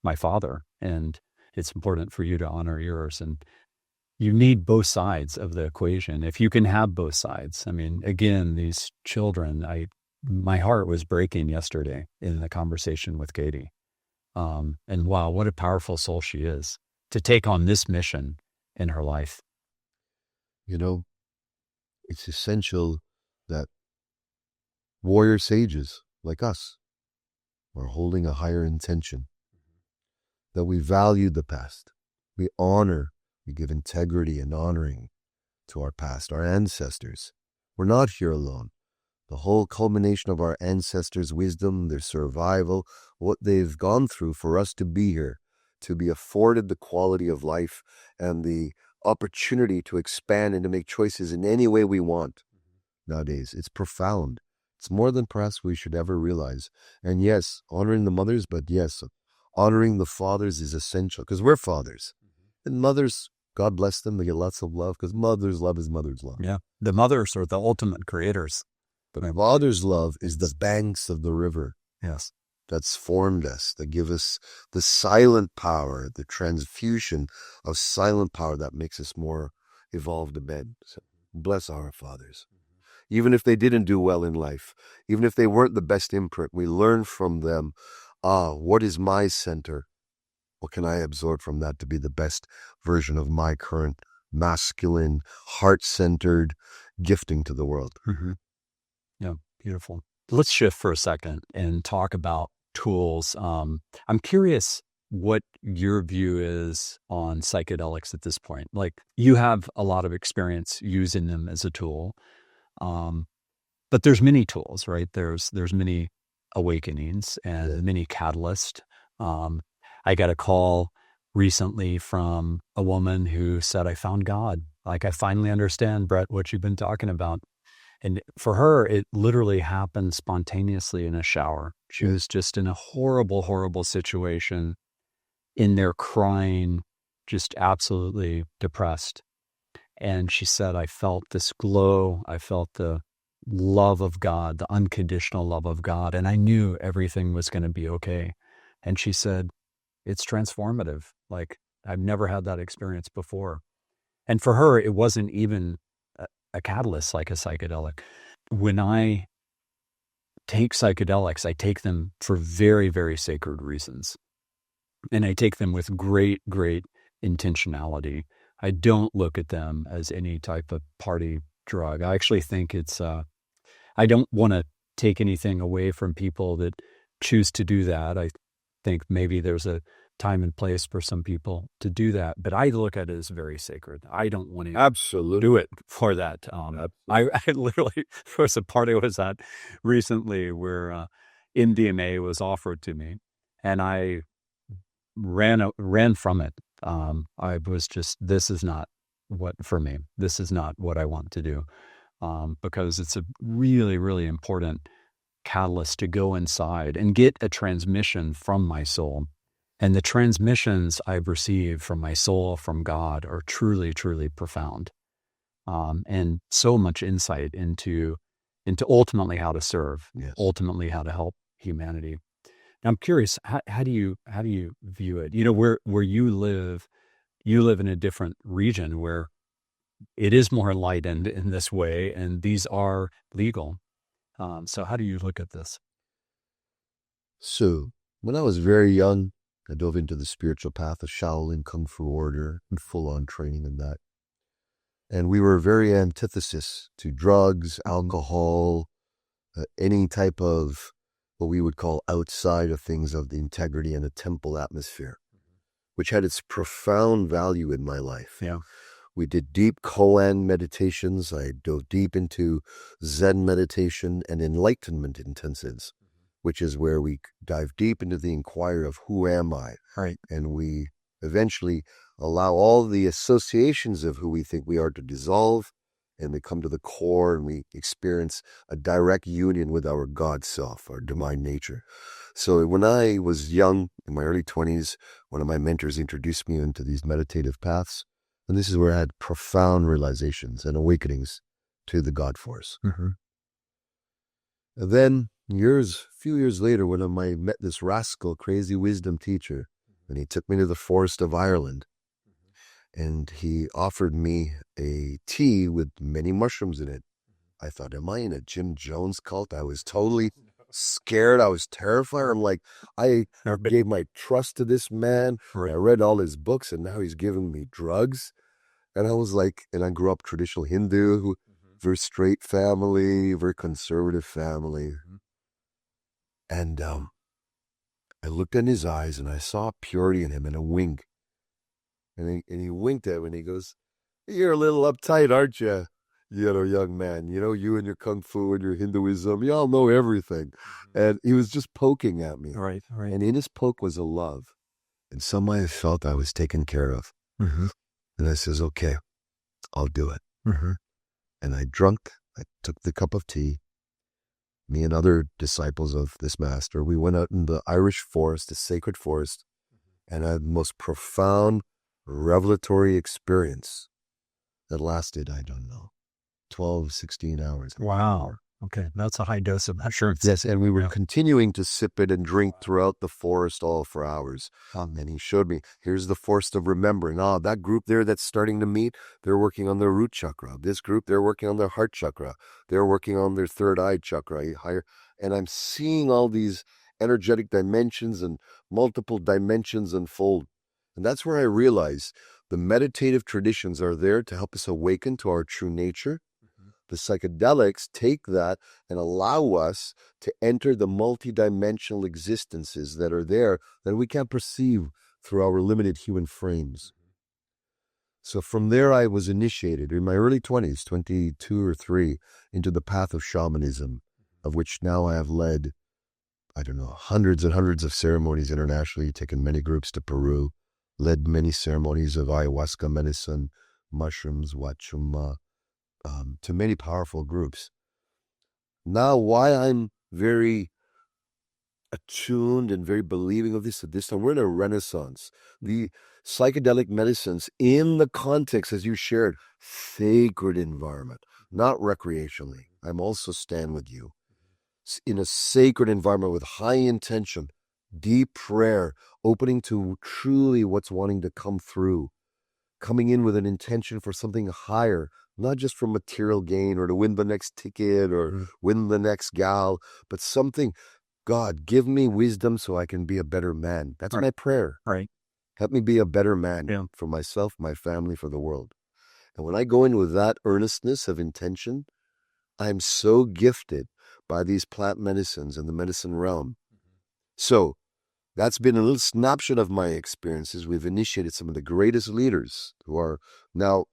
my father, and it's important for you to honor yours. And you need both sides of the equation. If you can have both sides. I mean, again, these children, my heart was breaking yesterday in the conversation with Katie. And wow, what a powerful soul she is to take on this mission in her life. It's essential that warrior sages like us are holding a higher intention, that we value the past, we honor, we give integrity and honoring to our past, our ancestors. We're not here alone. The whole culmination of our ancestors' wisdom, their survival, what they've gone through for us to be here, to be afforded the quality of life and the opportunity to expand and to make choices in any way we want. Nowadays, it's profound. It's more than perhaps we should ever realize. And yes, honoring the mothers, but yes, honoring the fathers is essential because we're fathers. And mothers, God bless them, they get lots of love because mother's love is mother's love. Yeah. The mothers are the ultimate creators. But my father's love is the banks of the river. Yes. That's formed us, that give us the silent power, the transfusion of silent power that makes us more evolved men. So bless our fathers. Even if they didn't do well in life, even if they weren't the best imprint, we learn from them, what is my center? What can I absorb from that to be the best version of my current masculine, heart-centered gifting to the world? Yeah, beautiful. Let's shift for a second and talk about tools. I'm curious what your view is on psychedelics at this point. Like, you have a lot of experience using them as a tool, but there's many tools, right? There's many awakenings and many catalysts. I got a call recently from a woman who said, I found God. Like, I finally understand, Brett, what you've been talking about. And for her, it literally happened spontaneously in a shower. She was just in a horrible, horrible situation, in there crying, just absolutely depressed. And she said, I felt this glow. I felt the love of God, the unconditional love of God. And I knew everything was going to be okay. And she said, it's transformative. Like, I've never had that experience before. And for her, it wasn't even a catalyst like a psychedelic. When I take psychedelics, I take them for very, very sacred reasons. And I take them with great, great intentionality. I don't look at them as any type of party drug. I actually think it's, I don't want to take anything away from people that choose to do that. I think maybe there's a time and place for some people to do that, but I look at it as very sacred. I don't want to Absolutely. do it for that. I literally, there was a party I was at recently where MDMA was offered to me, and I ran from it. I was just, this is not what for me. This is not what I want to do, because it's a really, really important catalyst to go inside and get a transmission from my soul. And the transmissions I've received from my soul, from God, are truly, truly profound, and so much insight into ultimately how to serve, Yes. ultimately how to help humanity. Now, I'm curious, how do you view it? You know, where you live in a different region where it is more enlightened in this way, and these are legal. So how do you look at this? So, when I was very young, I dove into the spiritual path of Shaolin Kung Fu order and full-on training in that. And we were very antithesis to drugs, alcohol, any type of what we would call outside of things of the integrity and the temple atmosphere, which had its profound value in my life. Yeah. We did deep koan meditations. I dove deep into Zen meditation and enlightenment intensives, which is where we dive deep into the inquiry of who am I? Right. And we eventually allow all the associations of who we think we are to dissolve, and we come to the core and we experience a direct union with our God self, our divine nature. So when I was young, in my early 20s, one of my mentors introduced me into these meditative paths. And this is where I had profound realizations and awakenings to the God force. Mm-hmm. And then a few years later, when I met this rascal, crazy wisdom teacher, and he took me to the forest of Ireland, and he offered me a tea with many mushrooms in it. I thought, am I in a Jim Jones cult? I was totally scared. I was terrified. I'm like, I gave my trust to this man. Right. I read all his books, and now he's giving me drugs. And I was like, and I grew up traditional Hindu, very straight family, very conservative family. And I looked in his eyes and I saw purity in him and a wink. And he winked at me and he goes, "You're a little uptight, aren't you? You know, young man, you know, you and your Kung Fu and your Hinduism, you all know everything." And he was just poking at me. Right. And in his poke was a love. And somehow I felt I was taken care of. Mm-hmm. And I says, okay, I'll do it. Mm-hmm. And I took the cup of tea. Me and other disciples of this master, we went out in the Irish forest, the sacred forest, and I had the most profound revelatory experience that lasted, I don't know, 12, 16 hours. Wow. Okay. That's a high dose of mushrooms. Yes, and we were continuing to sip it and drink throughout the forest all for hours. And he showed me, here's the forest of remembering. That group there that's starting to meet, they're working on their root chakra. This group, they're working on their heart chakra. They're working on their third eye chakra, higher. And I'm seeing all these energetic dimensions and multiple dimensions unfold. And that's where I realize the meditative traditions are there to help us awaken to our true nature. The psychedelics take that and allow us to enter the multidimensional existences that are there that we can't perceive through our limited human frames. So from there, I was initiated in my early 20s, 22 or 3, into the path of shamanism, of which now I have led, I don't know, hundreds and hundreds of ceremonies internationally, taken many groups to Peru, led many ceremonies of ayahuasca medicine, mushrooms, wachuma, to many powerful groups. Now, why I'm very attuned and very believing of this at this time, we're in a renaissance. The psychedelic medicines, in the context, as you shared, sacred environment, not recreationally. I'm also stand with you. In a sacred environment with high intention, deep prayer, opening to truly what's wanting to come through, coming in with an intention for something higher, not just for material gain or to win the next ticket or win the next gal, but something, God, give me wisdom so I can be a better man. That's my prayer. Right. Help me be a better man for myself, my family, for the world. And when I go in with that earnestness of intention, I'm so gifted by these plant medicines in the medicine realm. So That's been a little snapshot of my experiences. We've initiated some of the greatest leaders who are now,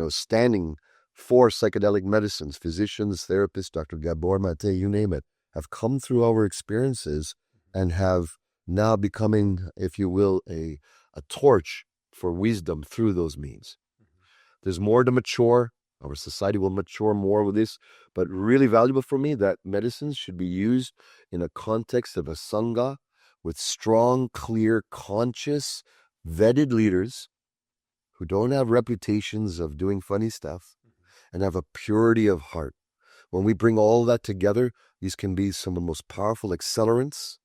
standing for psychedelic medicines, physicians, therapists, Dr. Gabor Mate, you name it, have come through our experiences and have now becoming, if you will, a torch for wisdom through those means. There's more to mature. Our society will mature more with this, but really valuable for me that medicines should be used in a context of a sangha with strong, clear, conscious, vetted leaders who don't have reputations of doing funny stuff and have a purity of heart. When we bring all that together, these can be some of the most powerful accelerants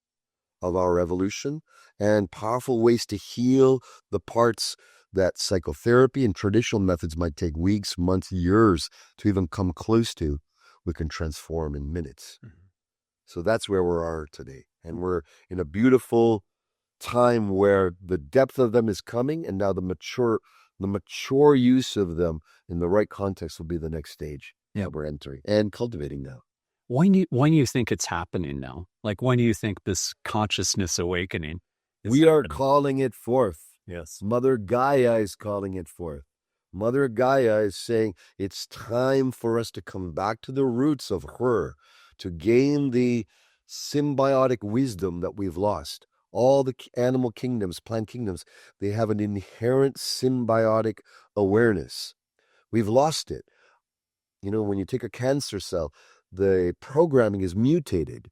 of our evolution and powerful ways to heal the parts that psychotherapy and traditional methods might take weeks, months, years to even come close to. We can transform in minutes. So that's where we are today. And we're in a beautiful time where the depth of them is coming, and now the mature use of them in the right context will be the next stage that we're entering and cultivating now. When do you think it's happening now? Like, when do you think this consciousness awakening is We are happening? calling it forth. Yes. Mother Gaia is calling it forth. Mother Gaia is saying it's time for us to come back to the roots of her, to gain the symbiotic wisdom that we've lost. All the animal kingdoms, plant kingdoms, they have an inherent symbiotic awareness. We've lost it. When you take a cancer cell, the programming is mutated.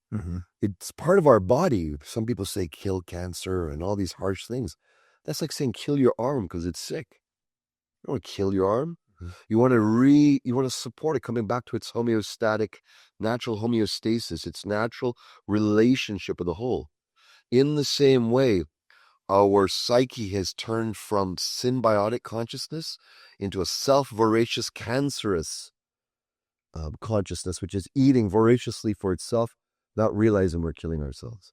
It's part of our body. Some people say kill cancer and all these harsh things. That's like saying kill your arm because it's sick. You don't want to kill your arm. You want to support it coming back to its homeostatic, natural homeostasis, its natural relationship with the whole. In the same way, our psyche has turned from symbiotic consciousness into a self-voracious, cancerous consciousness, which is eating voraciously for itself, not realizing we're killing ourselves.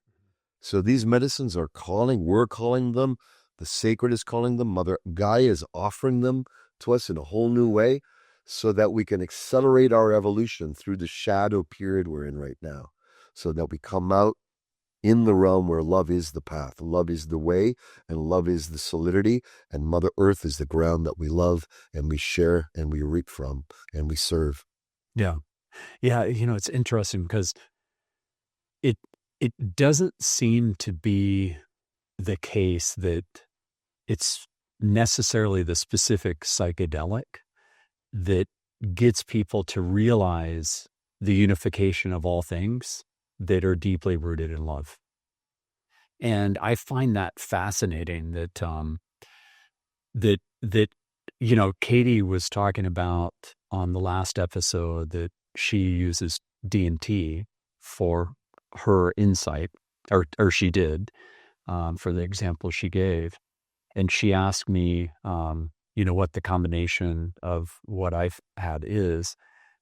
So these medicines are we're calling them, the sacred is calling them, Mother Gaia is offering them to us in a whole new way so that we can accelerate our evolution through the shadow period we're in right now, so that we come out in the realm where love is the path, love is the way, and love is the solidity, and Mother Earth is the ground that we love and we share and we reap from and we serve. Yeah. It's interesting because it doesn't seem to be the case that it's necessarily the specific psychedelic that gets people to realize the unification of all things that are deeply rooted in love. And I find that fascinating that Katie was talking about on the last episode that she uses DMT for her insight, or she did, for the example she gave. And she asked me, what the combination of what I've had is.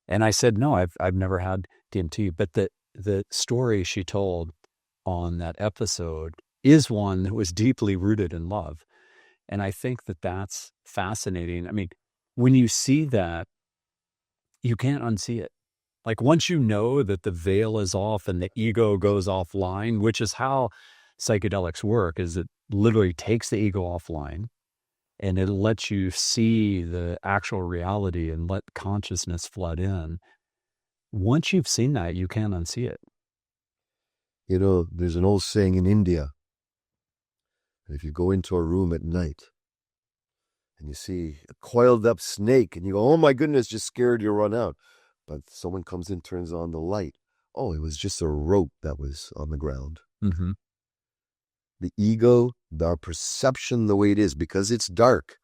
And I said, no, I've never had DMT. But the story she told on that episode is one that was deeply rooted in love. And I think that that's fascinating. I mean, when you see that, you can't unsee it. Like, once you know that the veil is off and the ego goes offline, which is how psychedelics work, is it literally takes the ego offline and it lets you see the actual reality and let consciousness flood in. Once you've seen that, you can't unsee it. There's an old saying in India, if you go into a room at night and you see a coiled up snake and you go, oh my goodness, just scared, you run out. But someone comes in, turns on the light. Oh, it was just a rope that was on the ground. Mm-hmm. The ego, our perception, the way it is, because it's dark,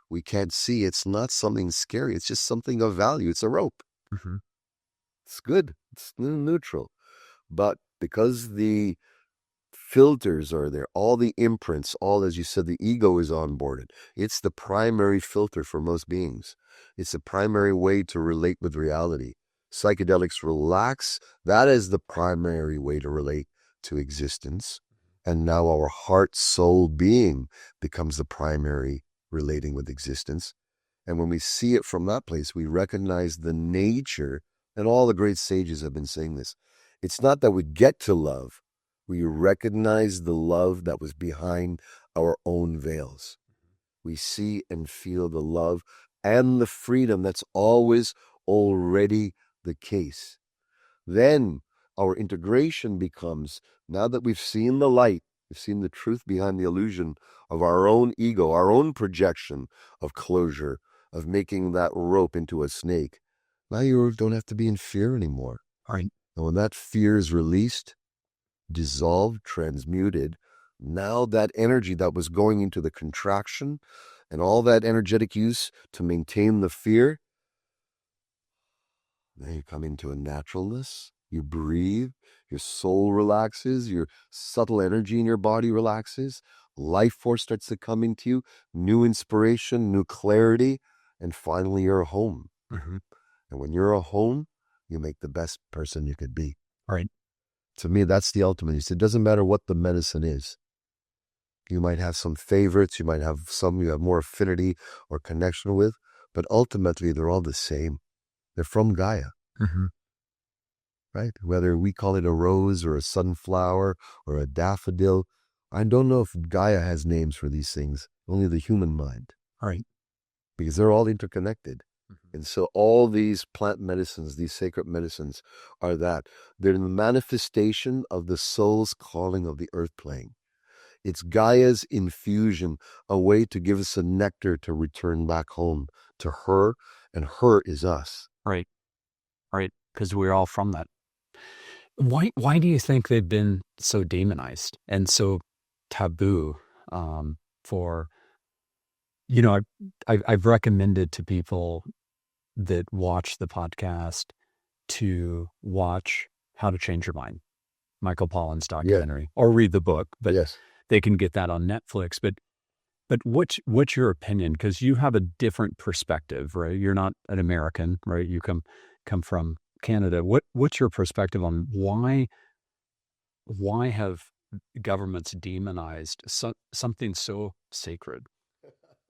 we can't see. It's not something scary. It's just something of value. It's a rope. Mm-hmm. It's good. It's neutral. But because the filters are there, all the imprints, as you said, the ego is onboarded. It's the primary filter for most beings. It's the primary way to relate with reality. Psychedelics relax. That is the primary way to relate to existence. And now our heart, soul, being becomes the primary relating with existence. And when we see it from that place, we recognize the nature, and all the great sages have been saying this. It's not that we get to love, We recognize the love that was behind our own veils. We see and feel the love and the freedom that's always already the case. Then our integration becomes, now that we've seen the light, we've seen the truth behind the illusion of our own ego, our own projection of closure, of making that rope into a snake. Now you don't have to be in fear anymore. Right. And when that fear is released, dissolved, transmuted, now that energy that was going into the contraction and all that energetic use to maintain the fear, then you come into a naturalness. You breathe, your soul relaxes, your subtle energy in your body relaxes, life force starts to come into you, new inspiration, new clarity, and finally you're home. Mm-hmm. And when you're a home, you make the best person you could be. Right. To me, that's the ultimate. It doesn't matter what the medicine is. You might have some favorites, you might have some you have more affinity or connection with, but ultimately they're all the same. They're from Gaia. Mm-hmm. Right? Whether we call it a rose or a sunflower or a daffodil, I don't know if Gaia has names for these things, only the human mind. Right. Because they're all interconnected. Mm-hmm. And so all these plant medicines, these sacred medicines are that. They're the manifestation of the soul's calling of the earth plane. It's Gaia's infusion, a way to give us a nectar to return back home to her, and her is us. Right. Right. Because we're all from that. Why do you think they've been so demonized and so taboo for, I've recommended to people that watch the podcast to watch How to Change Your Mind, Michael Pollan's documentary, or read the book, but they can get that on Netflix. But what's your opinion? Because you have a different perspective, right? You're not an American, right? You come from Canada. What's your perspective on why have governments demonized something so sacred?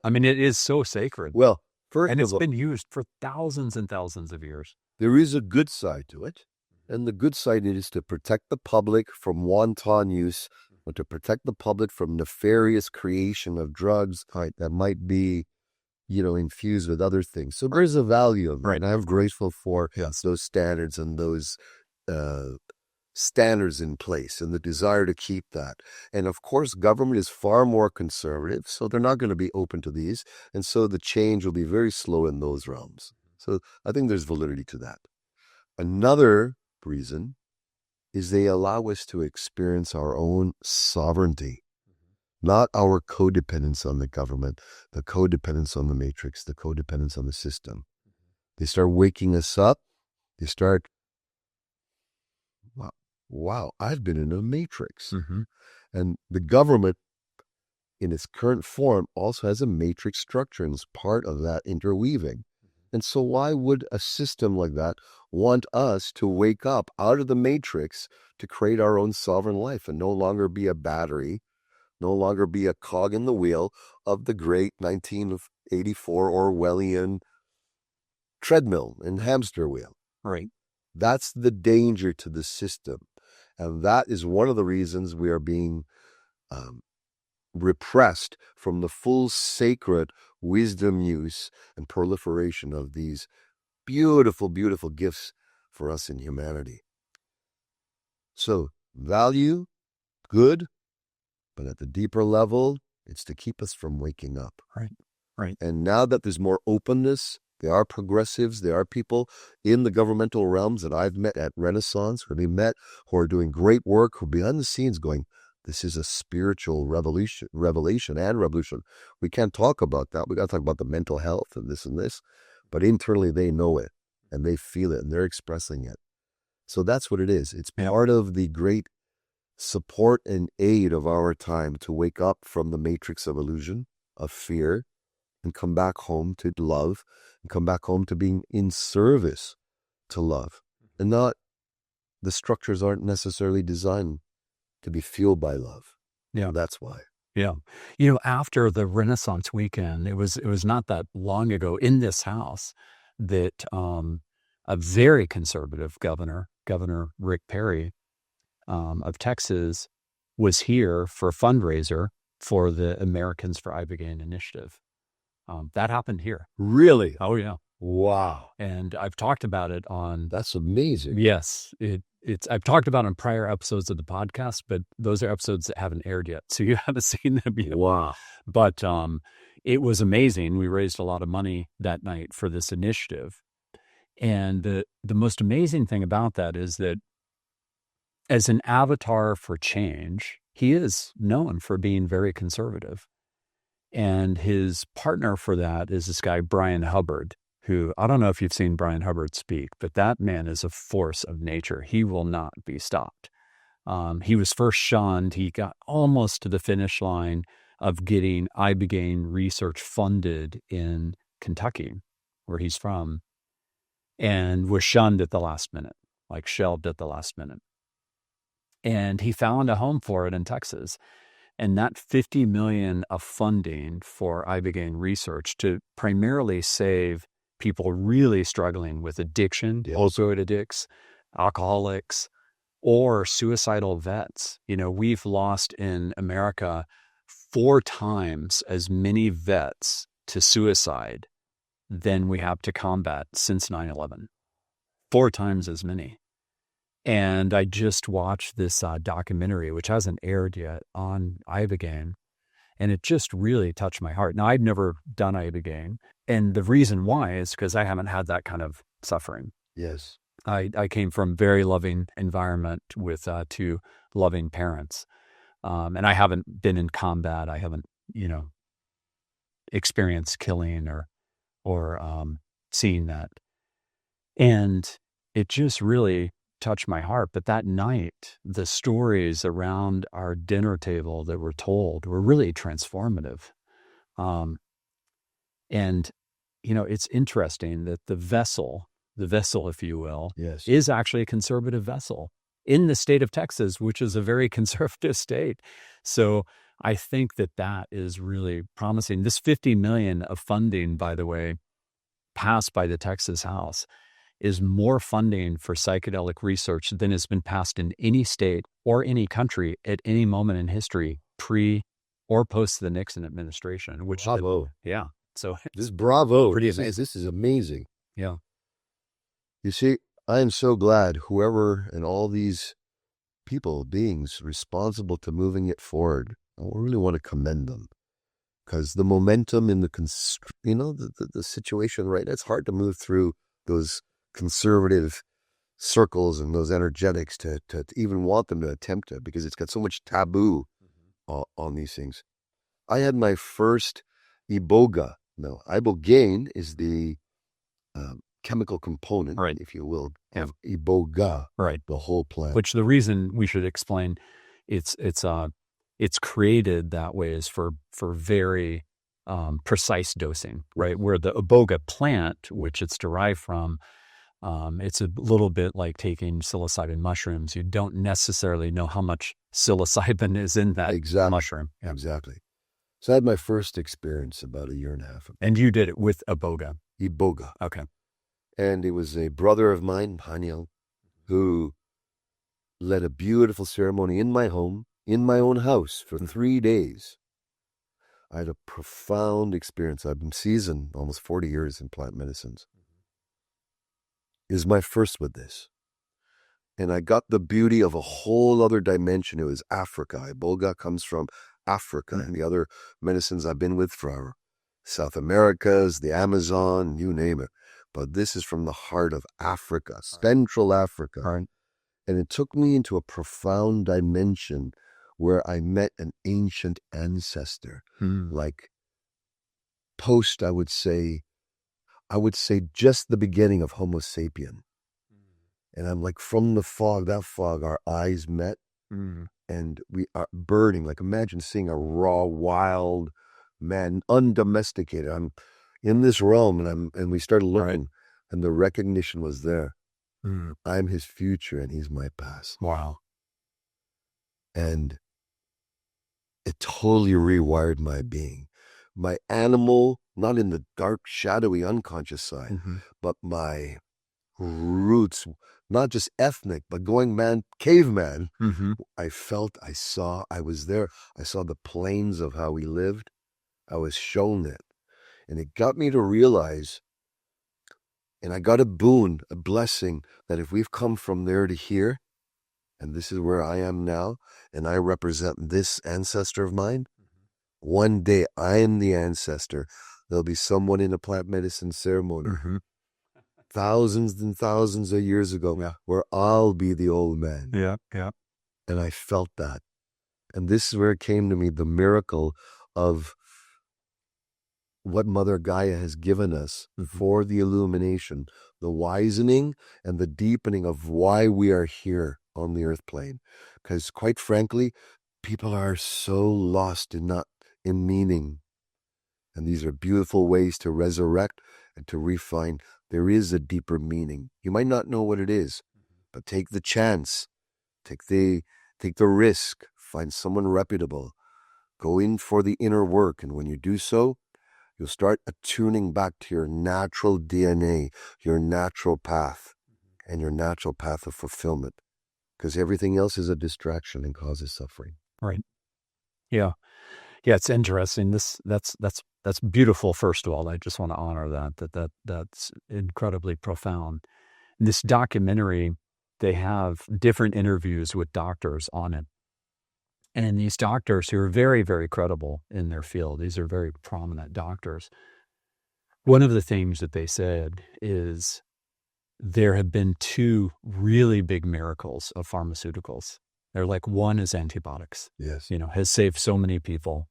I mean, it is so sacred. Well, and it's been used for thousands and thousands of years. There is a good side to it. And the good side is to protect the public from wanton use, or to protect the public from nefarious creation of drugs that might be, infused with other things. So there's a value of it. Right. And I'm grateful for those standards and those standards in place and the desire to keep that. And of course, government is far more conservative, so they're not going to be open to these. And so the change will be very slow in those realms. So I think there's validity to that. Another reason is they allow us to experience our own sovereignty, not our codependence on the government, the codependence on the matrix, the codependence on the system. They start waking us up. They start, wow, I've been in a matrix. Mm-hmm. And the government, in its current form, also has a matrix structure and is part of that interweaving. And so why would a system like that want us to wake up out of the matrix to create our own sovereign life and no longer be a battery, no longer be a cog in the wheel of the great 1984 Orwellian treadmill and hamster wheel? Right. That's the danger to the system. And that is one of the reasons we are being repressed from the full sacred wisdom use and proliferation of these beautiful, beautiful gifts for us in humanity. So value, good, but at the deeper level, it's to keep us from waking up. Right. And now that there's more openness, there are progressives, there are people in the governmental realms that I've met at Renaissance, who are doing great work, who are behind the scenes going, this is a spiritual revelation. We can't talk about that. We got to talk about the mental health and this. But internally, they know it and they feel it and they're expressing it. So that's what it is. It's part of the great support and aid of our time to wake up from the matrix of illusion, of fear, and come back home to love, and come back home to being in service to love. And not, the structures aren't necessarily designed to be fueled by love. Yeah. That's why. Yeah. After the Renaissance weekend, it was not that long ago in this house that a very conservative Governor Rick Perry, of Texas was here for a fundraiser for the Americans for Ibogaine initiative. That happened here. Really? Oh, yeah. Wow. And I've talked about it on... That's amazing. Yes. I've talked about it on prior episodes of the podcast, but those are episodes that haven't aired yet. So you haven't seen them yet. Wow. But it was amazing. We raised a lot of money that night for this initiative. And the most amazing thing about that is that as an avatar for change, he is known for being very conservative. And his partner for that is this guy, Brian Hubbard, who, I don't know if you've seen Brian Hubbard speak, but that man is a force of nature. He will not be stopped. He was first shunned. He got almost to the finish line of getting Ibogaine research funded in Kentucky, where he's from, and was shunned at the last minute, like shelved at the last minute. And he found a home for it in Texas. And that $50 million of funding for Ibogaine research to primarily save people really struggling with addiction, opioid addicts, alcoholics, or suicidal vets. You know, we've lost in America 4 times as many vets to suicide than we have to combat since 9/11. 4 times as many. And I just watched this documentary, which hasn't aired yet, on Ibogaine, and it just really touched my heart. Now, I've never done Ibogaine, and the reason why is because I haven't had that kind of suffering. Yes. I came from a very loving environment with 2 loving parents, and I haven't been in combat. I haven't, experienced killing or seeing that. And it just really touched my heart. But that night, the stories around our dinner table that were told were really transformative. And, it's interesting that the vessel, if you will, Yes. is actually a conservative vessel in the state of Texas, which is a very conservative state. So I think that is really promising. This $50 million of funding, by the way, passed by the Texas House, is more funding for psychedelic research than has been passed in any state or any country at any moment in history, pre or post the Nixon administration. Which, bravo. Yeah. So This bravo. Pretty This amazing. is amazing. Yeah. You see, I am so glad whoever and all these beings responsible to moving it forward, I really want to commend them. Because the momentum in the situation, right? It's hard to move through those conservative circles and those energetics to even want them to attempt it, because it's got so much taboo on these things. I had my first Iboga. Now, Ibogaine is the chemical component, Right. if you will, of Iboga, Right. the whole plant. Which the reason we should explain it's created that way is for very precise dosing, right? Where the Iboga plant, which it's derived from, it's a little bit like taking psilocybin mushrooms. You don't necessarily know how much psilocybin is in that mushroom. Yeah. Exactly. So I had my first experience about 1.5 years ago. And you did it with Iboga. Iboga. Okay. And it was a brother of mine, Haniel, who led a beautiful ceremony in my home, in my own house, for 3 days. I had a profound experience. I've been seasoned almost 40 years in plant medicines. It was my first with this. And I got the beauty of a whole other dimension. It was Africa. Iboga comes from Africa, and the other medicines I've been with from South Americas, the Amazon, you name it. But this is from the heart of Africa, Central Africa. Right. And it took me into a profound dimension where I met an ancient ancestor, like post, I would say just the beginning of Homo sapien. And I'm like, from that fog, our eyes met, and we are burning. Like, imagine seeing a raw, wild man, undomesticated. I'm in this realm, and we started looking, and the recognition was there. I'm his future, and he's my past. Wow. And it totally rewired my being. My animal, not in the dark, shadowy, unconscious side, but my roots, not just ethnic, but going caveman. Mm-hmm. I felt, I saw, I was there. I saw the plains of how we lived. I was shown it. And it got me to realize, and I got a boon, a blessing, that if we've come from there to here, and this is where I am now, and I represent this ancestor of mine, one day I am the ancestor. There'll be someone in a plant medicine ceremony, thousands and thousands of years ago, where I'll be the old man. Yeah, yeah. And I felt that. And this is where it came to me, the miracle of what Mother Gaia has given us for the illumination, the wisening and the deepening of why we are here on the earth plane. Because quite frankly, people are so lost in meaning. And these are beautiful ways to resurrect and to refine. There is a deeper meaning. You might not know what it is, but take the chance, take the risk, find someone reputable, go in for the inner work. And when you do so, you'll start attuning back to your natural DNA, your natural path, and your natural path of fulfillment. Because everything else is a distraction and causes suffering. Right. Yeah. Yeah, it's interesting. That's beautiful. First of all, I just want to honor that's incredibly profound. In this documentary, they have different interviews with doctors on it. And these doctors who are very, very credible in their field, these are very prominent doctors. One of the things that they said is there have been two really big miracles of pharmaceuticals. They're like, one is antibiotics. Yes. Has saved so many people.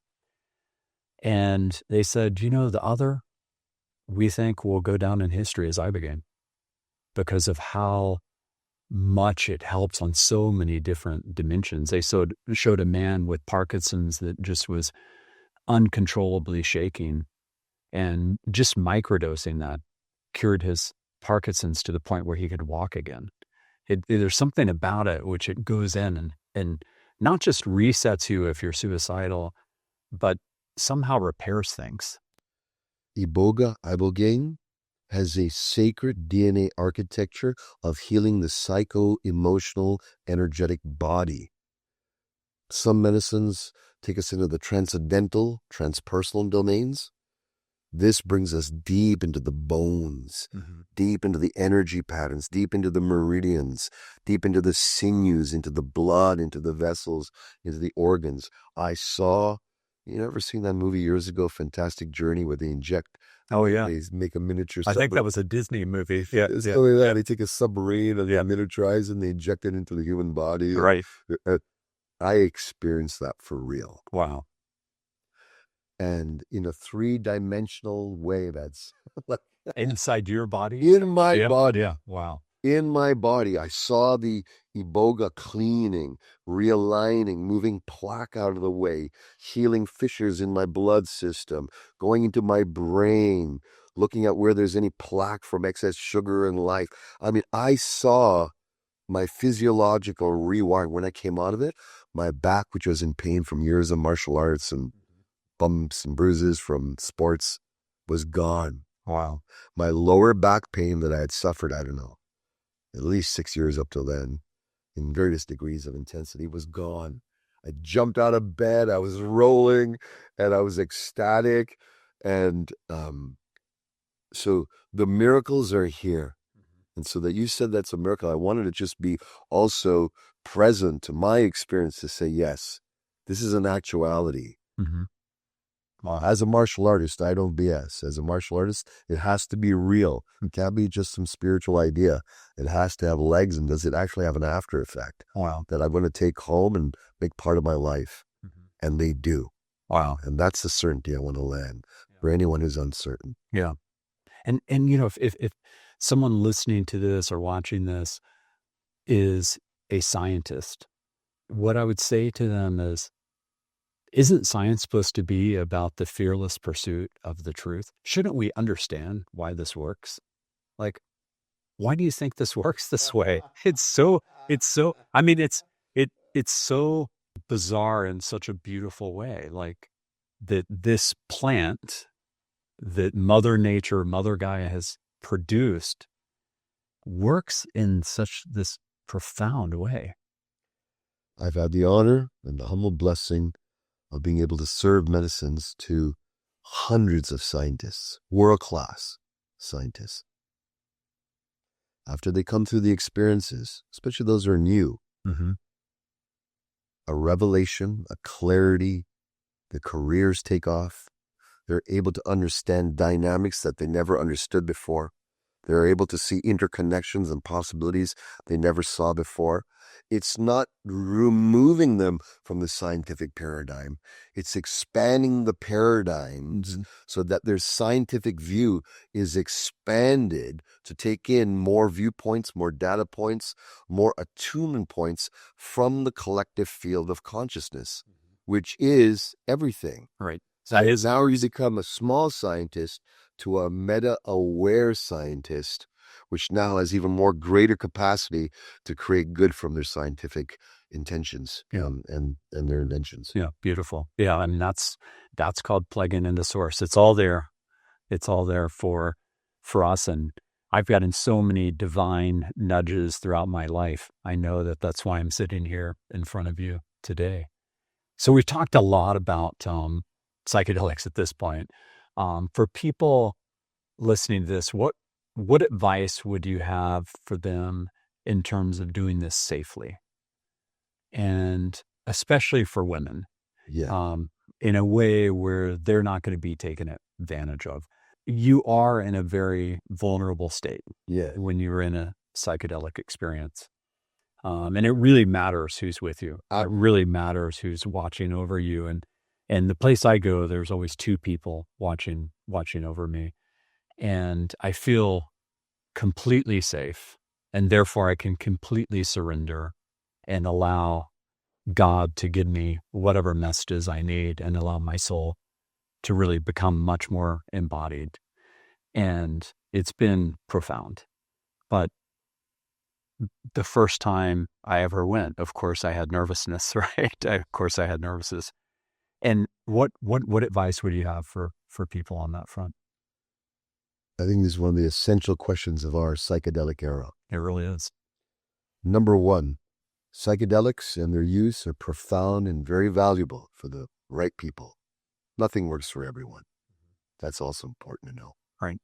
And they said, the other, we think will go down in history as Ibogaine because of how much it helps on so many different dimensions. They showed a man with Parkinson's that just was uncontrollably shaking, and just microdosing that cured his Parkinson's to the point where he could walk again. There's something about it which it goes in and not just resets you if you're suicidal, but somehow repairs things. Iboga Ibogaine has a sacred DNA architecture of healing the psycho-emotional, energetic body. Some medicines take us into the transcendental, transpersonal domains. This brings us deep into the bones, deep into the energy patterns, deep into the meridians, deep into the sinews, into the blood, into the vessels, into the organs. I saw, you ever seen that movie years ago, Fantastic Journey, where they inject, oh yeah, they make a miniature I think that was a Disney movie. Yeah. It's like that. They take a submarine and they miniaturize and they inject it into the human body. Right. I experienced that for real. Wow. And in a 3-dimensional way, that's inside your body? In my body. Yeah. Wow. In my body, I saw the Iboga cleaning, realigning, moving plaque out of the way, healing fissures in my blood system, going into my brain, looking at where there's any plaque from excess sugar in life. I mean, I saw my physiological rewiring. When I came out of it, my back, which was in pain from years of martial arts and bumps and bruises from sports, was gone. Wow. My lower back pain that I had suffered, I don't know, at least 6 years up till then, in various degrees of intensity, was gone. I jumped out of bed, I was rolling, and I was ecstatic. And so the miracles are here. And so that you said that's a miracle, I wanted to just be also present to my experience to say, yes, this is an actuality. As a martial artist, I don't BS. As a martial artist, it has to be real. It can't be just some spiritual idea. It has to have legs, and does it actually have an after effect? Wow. That I'm going to take home and make part of my life. And they do. Wow. And that's the certainty I want to land for anyone who's uncertain. Yeah. And if someone listening to this or watching this is a scientist, what I would say to them is, isn't science supposed to be about the fearless pursuit of the truth? Shouldn't we understand why this works? Like, why do you think this works this way? It's so, I mean, it's so bizarre in such a beautiful way. Like that this plant that Mother Nature, Mother Gaia has produced works in such this profound way. I've had the honor and the humble blessing of being able to serve medicines to hundreds of scientists, world-class scientists. After they come through the experiences, especially those who are new, a revelation, a clarity, the careers take off. They're able to understand dynamics that they never understood before. They're able to see interconnections and possibilities they never saw before. It's not removing them from the scientific paradigm. It's expanding the paradigms so that their scientific view is expanded to take in more viewpoints, more data points, more attunement points from the collective field of consciousness, which is everything. Right. So now you become a small scientist to a meta-aware scientist, which now has even more greater capacity to create good from their scientific intentions and their inventions. Yeah, beautiful. Yeah, I mean, that's called plugging into source. It's all there. It's all there for us. And I've gotten so many divine nudges throughout my life. I know that that's why I'm sitting here in front of you today. So we've talked a lot about psychedelics at this point. For people listening to this, what advice would you have for them in terms of doing this safely? And especially for women, in a way where they're not going to be taken advantage of. You are in a very vulnerable state when you're in a psychedelic experience. And it really matters who's with you. It really matters who's watching over you. And the place I go, there's always two people watching over me. And I feel completely safe. And therefore I can completely surrender and allow God to give me whatever messages I need and allow my soul to really become much more embodied. And it's been profound. But the first time I ever went, of course I had nervousness, right? Of course I had nervousness. And what advice would you have for people on that front? I think this is one of the essential questions of our psychedelic era. It really is. Number one, psychedelics and their use are profound and very valuable for the right people. Nothing works for everyone. That's also important to know. Right.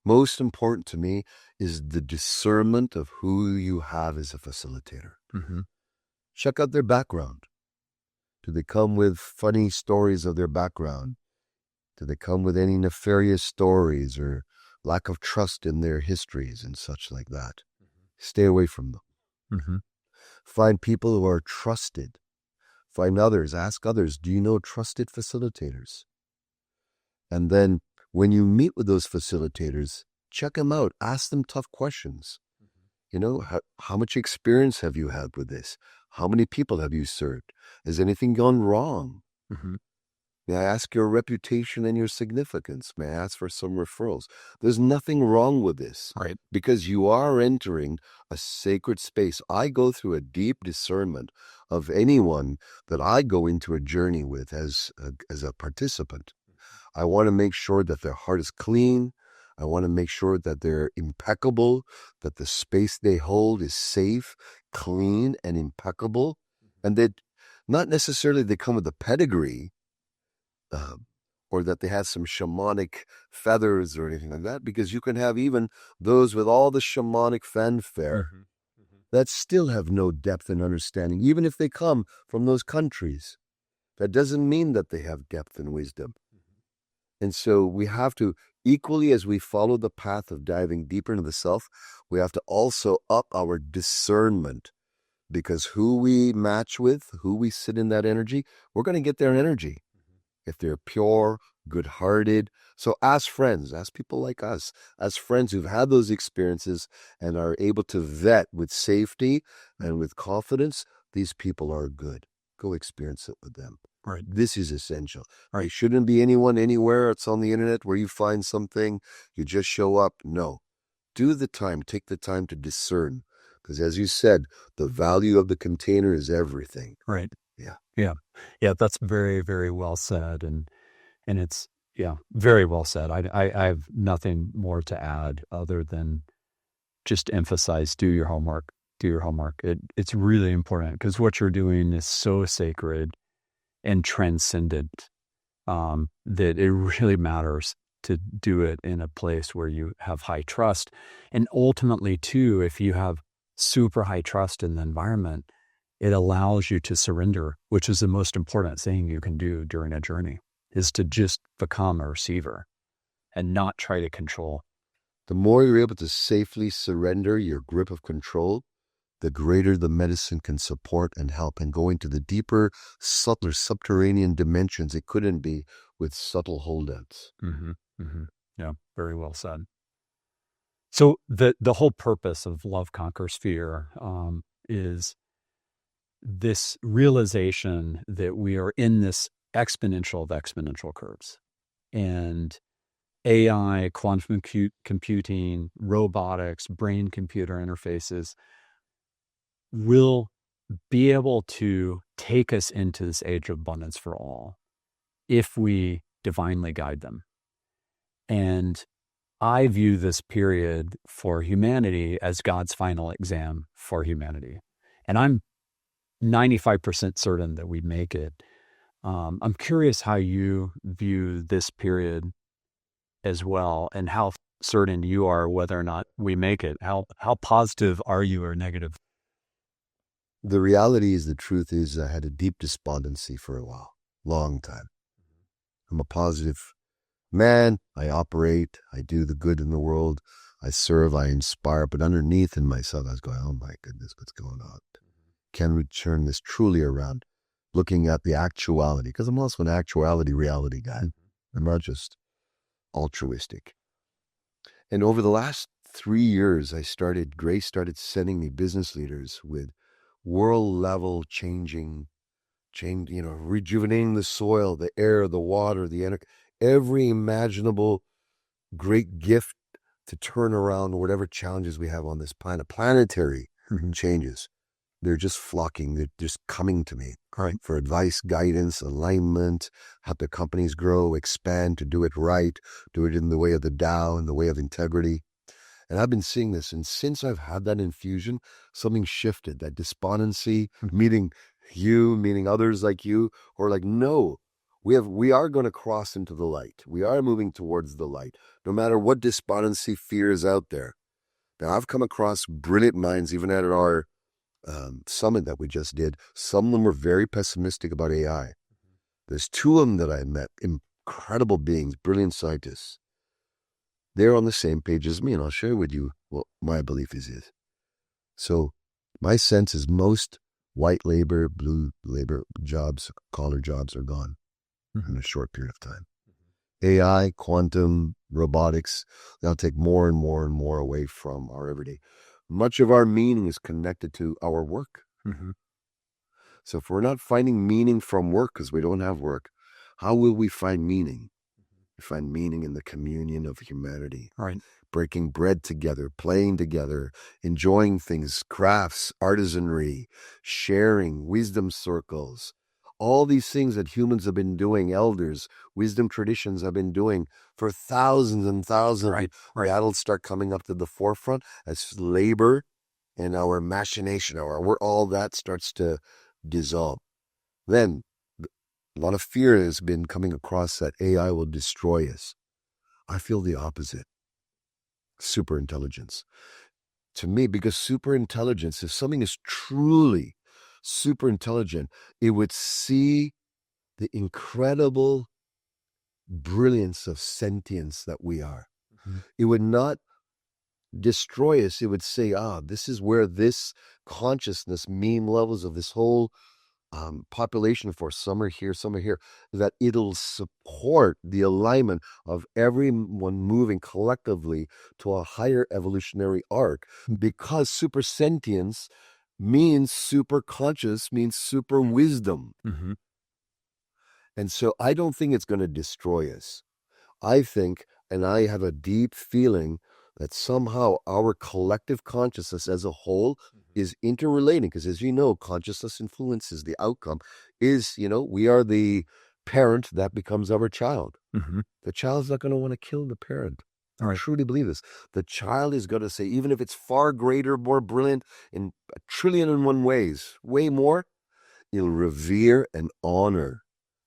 Most important to me is the discernment of who you have as a facilitator. Check out their background. Do they come with funny stories of their background? Do they come with any nefarious stories or lack of trust in their histories and such like that? Stay away from them. Find people who are trusted. Find others, ask others, do you know trusted facilitators? And then when you meet with those facilitators, check them out, ask them tough questions. You know, how much experience have you had with this? How many people have you served? Has anything gone wrong? May I ask your reputation and your significance? May I ask for some referrals? There's nothing wrong with this. Right. Because you are entering a sacred space. I go through a deep discernment of anyone that I go into a journey with as a participant. I want to make sure that their heart is clean. I want to make sure that they're impeccable, that the space they hold is safe, clean, and impeccable. And that not necessarily they come with a pedigree, or that they have some shamanic feathers or anything like that, because you can have even those with all the shamanic fanfare that still have no depth and understanding, even if they come from those countries. That doesn't mean that they have depth and wisdom. And so we have to, equally as we follow the path of diving deeper into the self, we have to also up our discernment, because who we match with, who we sit in that energy, we're going to get their energy. If they're pure, good-hearted. So ask friends, ask people like us, as friends who've had those experiences and are able to vet with safety and with confidence, these people are good. Go experience it with them. Right. This is essential. Right. It shouldn't be anyone anywhere. It's on the internet where you find something, you just show up. No. Do the time. Take the time to discern. Because as you said, the value of the container is everything. Right. Yeah. That's very, very well said. And it's, very well said. I have nothing more to add other than just emphasize, do your homework. Do your homework. It's really important because what you're doing is so sacred and transcendent that it really matters to do it in a place where you have high trust. And ultimately, too, if you have super high trust in the environment, it allows you to surrender, which is the most important thing you can do during a journey, is to just become a receiver and not try to control. The more you're able to safely surrender your grip of control, the greater the medicine can support and help and go into the deeper, subtler, subterranean dimensions it couldn't be with subtle holdouts. Mm-hmm. Mm-hmm. Yeah, very well said. So the whole purpose of Love Conquers Fear is this realization that we are in this exponential of exponential curves. And AI, quantum computing, robotics, brain-computer interfaces will be able to take us into this age of abundance for all if we divinely guide them. And I view this period for humanity as God's final exam for humanity. And I'm 95% certain that we make it. I'm curious how you view this period as well, and how certain you are whether or not we make it. How positive are you or negative? The reality is, the truth is, I had a deep despondency for a while, long time. I'm a positive man. I operate. I do the good in the world. I serve. I inspire. But underneath in myself, I was going, oh my goodness, what's going on? Can we turn this truly around? Looking at the actuality, because I'm also an actuality reality guy. I'm not just altruistic. And over the last 3 years, Grace started sending me business leaders with world level rejuvenating the soil, the air, the water, the energy, every imaginable great gift to turn around whatever challenges we have on this planet, planetary changes. They're just flocking. They're just coming to me for advice, guidance, alignment, help their companies grow, expand, to do it right, do it in the way of the Tao, in the way of integrity. And I've been seeing this. And since I've had that infusion, something shifted. That despondency, meeting you, meeting others like you, or like, no, we are going to cross into the light. We are moving towards the light, no matter what despondency, fear is out there. Now, I've come across brilliant minds, even at our summit that we just did. Some of them were very pessimistic about AI. There's 2 of them that I met, incredible beings, brilliant scientists. They're on the same page as me, and I'll share with you what my belief is. So my sense is most white labor, blue labor jobs, collar jobs are gone in a short period of time. AI, quantum, robotics, they'll take more and more and more away from our everyday. Much of our meaning is connected to our work. So if we're not finding meaning from work because we don't have work, how will we find meaning? We find meaning in the communion of humanity. Right. Breaking bread together, playing together, enjoying things, crafts, artisanry, sharing, wisdom circles. All these things that humans have been doing, elders, wisdom traditions have been doing for thousands and thousands. Right. That'll start coming up to the forefront as labor and our machination, where all that starts to dissolve. Then a lot of fear has been coming across that AI will destroy us. I feel the opposite. Superintelligence. To me, because superintelligence, if something is truly super intelligent, it would see the incredible brilliance of sentience that we are. It would not destroy us. It would say, this is where this consciousness, meme levels of this whole population force, some are here, that it'll support the alignment of everyone moving collectively to a higher evolutionary arc, because super sentience means super conscious, means super wisdom. And so I don't think it's going to destroy us. I think, and I have a deep feeling, that somehow our collective consciousness as a whole is interrelating, because as you know, consciousness influences the outcome. We are the parent that becomes our child. The child's not going to want to kill the parent. All I right. truly believe this. The child is going to say, even if it's far greater, more brilliant in 1,000,000,001 ways, way more, it'll revere and honor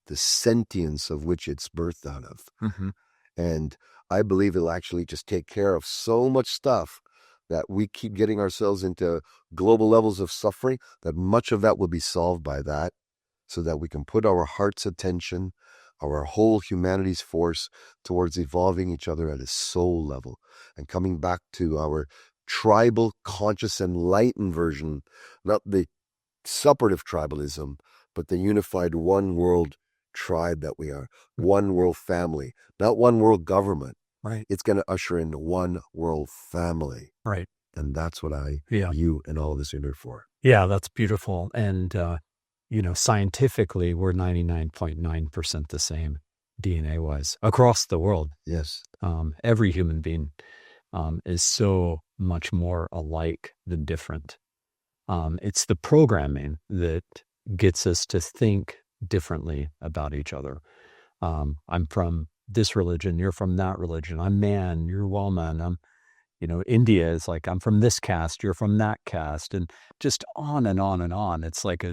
the sentience of which it's birthed out of. Mm-hmm. And I believe it'll actually just take care of so much stuff that we keep getting ourselves into global levels of suffering, that much of that will be solved by that, so that we can put our heart's attention, our whole humanity's force towards evolving each other at a soul level and coming back to our tribal, conscious, enlightened version, not the separative tribalism, but the unified one world tribe that we are, one world family, not one world government. Right. It's going to usher in one world family. Right. And that's what Yeah. you and all of us are here for. Yeah, that's beautiful. And, scientifically, we're 99.9% the same DNA-wise across the world. Yes. Every human being is so much more alike than different. It's the programming that gets us to think differently about each other. I'm from this religion, you're from that religion. I'm man, you're woman. India is like, I'm from this caste, you're from that caste, and just on and on and on. It's like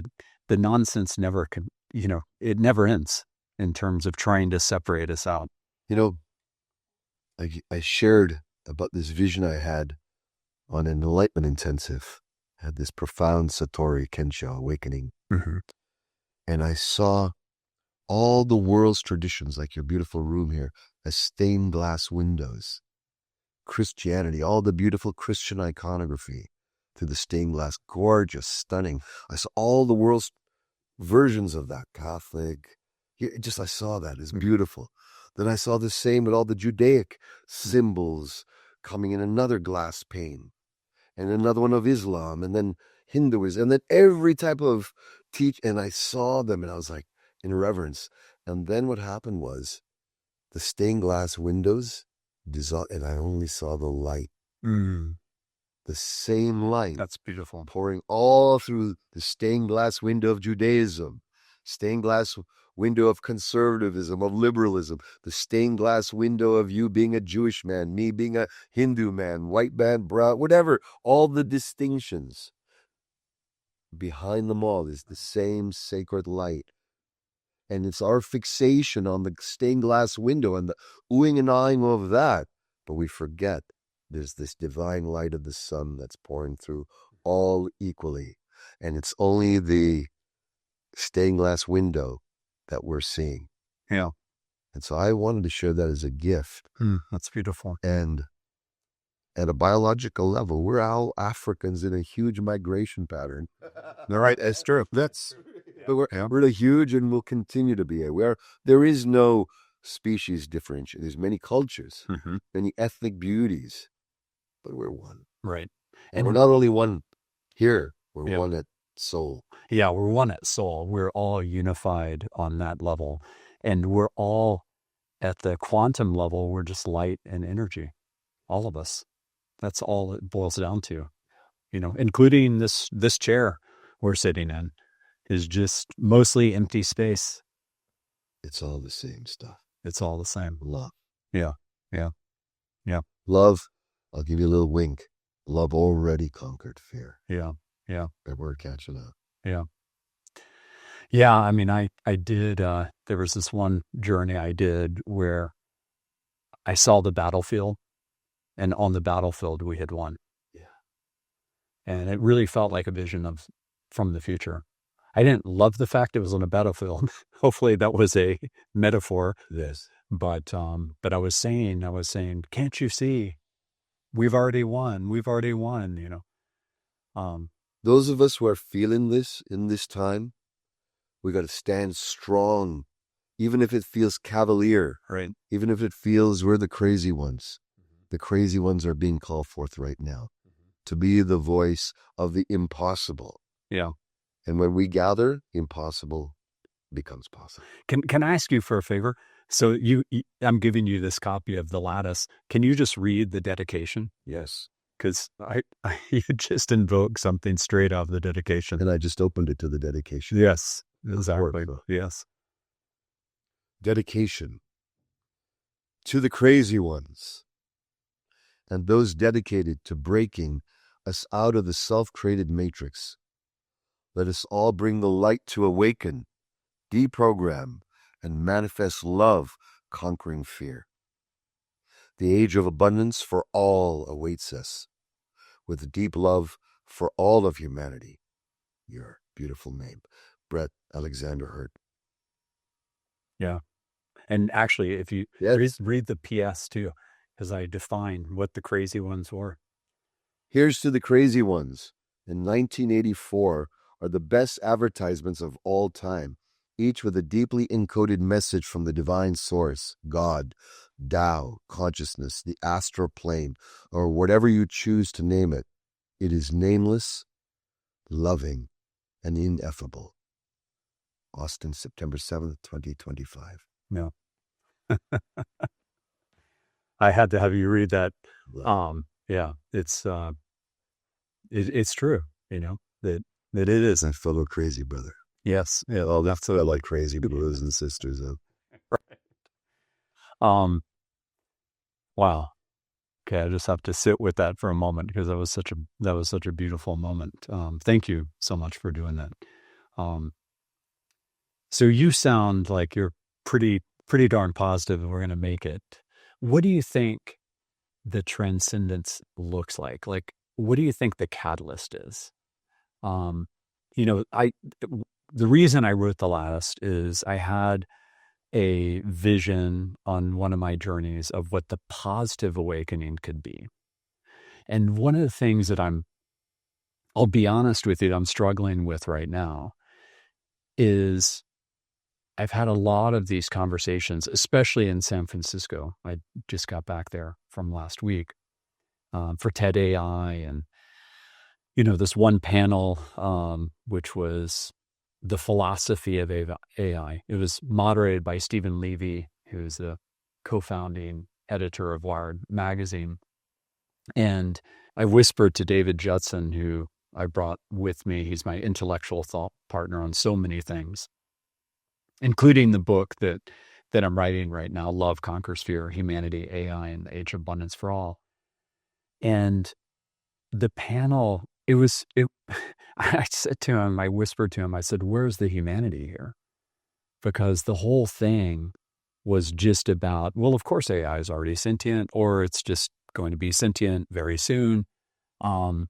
the nonsense never can, it never ends in terms of trying to separate us out. I shared about this vision I had on an Enlightenment intensive. I had this profound Satori Kensho awakening. Mm-hmm. And I saw all the world's traditions, like your beautiful room here, as stained glass windows. Christianity, all the beautiful Christian iconography through the stained glass, gorgeous, stunning. I saw all the world's versions of that, Catholic. I saw that. It's beautiful. Then I saw the same with all the Judaic symbols coming in another glass pane, and another one of Islam, and then Hinduism, and then every type of and I saw them, and I was like, in reverence. And then what happened was the stained glass windows dissolved, and I only saw the light. The same light. That's beautiful. Pouring all through the stained glass window of Judaism, stained glass window of conservatism, of liberalism, the stained glass window of you being a Jewish man, me being a Hindu man, white man, brown, whatever, all the distinctions. Behind them all is the same sacred light. And it's our fixation on the stained glass window and the oohing and ahhing of that. But we forget there's this divine light of the sun that's pouring through all equally. And it's only the stained glass window that we're seeing. Yeah. And so I wanted to share that as a gift. That's beautiful. And at a biological level, we're all Africans in a huge migration pattern. All right, Esther, But we're really huge, and will continue to be. There is no species differentiation. There's many cultures, many ethnic beauties, but we're one. Right. And we're not only one here, we're one at soul. Yeah, we're one at soul. We're all unified on that level. And we're all at the quantum level. We're just light and energy, all of us. That's all it boils down to, including this chair we're sitting in is just mostly empty space. It's all the same stuff. It's all the same. Love. Yeah. Love, I'll give you a little wink. Love already conquered fear. Yeah. But we're catching up. Yeah. I mean, I did, there was this one journey I did where I saw the battlefield, and on the battlefield we had won. Yeah. And it really felt like a vision from the future. I didn't love the fact it was on a battlefield. Hopefully that was a metaphor. Yes. But I was saying, can't you see? We've already won. Those of us who are feeling this in this time, we got to stand strong, even if it feels cavalier, right? Even if it feels we're the crazy ones. The crazy ones are being called forth right now to be the voice of the impossible. Yeah. And when we gather, impossible becomes possible. Can I ask you for a favor? So I'm giving you this copy of the Lattice. Can you just read the dedication? Yes. Because you just invoked something straight out of the dedication. And I just opened it to the dedication. Yes, exactly. Yes. Dedication to the crazy ones. and those dedicated to breaking us out of the self-created matrix. Let us all bring the light to awaken, deprogram, and manifest love, conquering fear. The age of abundance for all awaits us, with deep love for all of humanity. Your beautiful name, Brett Alexander Hurt. Yeah. And actually, if you read the PS too, because I define what the crazy ones were. Here's to the crazy ones. In 1984 are the best advertisements of all time, each with a deeply encoded message from the divine source, God, Tao, consciousness, the astral plane, or whatever you choose to name it. It is nameless, loving, and ineffable. Austin, September 7th, 2025. Yeah. I had to have you read that. Yeah, it's true, that it is. My fellow crazy brother. Yes. Yeah, well, that's what I like crazy brothers and sisters of. Right. Wow. Okay, I just have to sit with that for a moment because that was such a beautiful moment. Thank you so much for doing that. So you sound like you're pretty darn positive and we're going to make it. What do you think the transcendence looks like? Like, what do you think the catalyst is? The reason I wrote the Lattice is I had a vision on one of my journeys of what the positive awakening could be. And one of the things that I'll be honest with you, I'm struggling with right now is I've had a lot of these conversations, especially in San Francisco. I just got back there from last week for TED AI, and this one panel, which was the philosophy of AI. It was moderated by Stephen Levy, who's the co-founding editor of Wired magazine. And I whispered to David Judson, who I brought with me. He's my intellectual thought partner on so many things, including the book that I'm writing right now, Love Conquers Fear, Humanity, AI, and the Age of Abundance for All. And the panel, I said to him, I whispered to him, I said, where's the humanity here? Because the whole thing was just about, well, of course AI is already sentient, or it's just going to be sentient very soon. And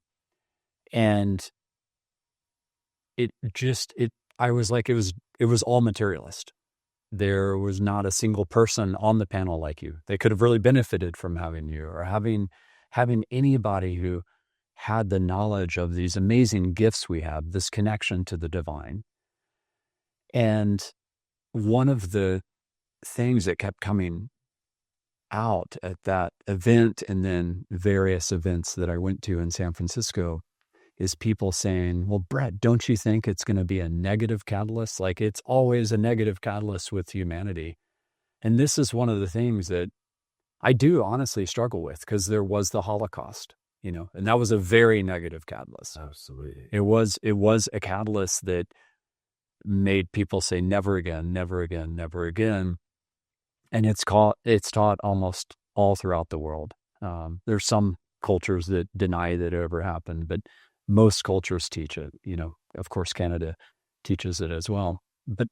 I was like, it was all materialist. There was not a single person on the panel like you. They could have really benefited from having you, or having anybody who had the knowledge of these amazing gifts we have, this connection to the divine. And one of the things that kept coming out at that event, and then various events that I went to in San Francisco, is people saying, well, Brett, don't you think it's going to be a negative catalyst? Like, it's always a negative catalyst with humanity. And this is one of the things that I do honestly struggle with, because there was the Holocaust, and that was a very negative catalyst. Absolutely. It was a catalyst that made people say, never again, never again, never again. And it's taught almost all throughout the world. There's some cultures that deny that it ever happened, but most cultures teach it. Of course, Canada teaches it as well. But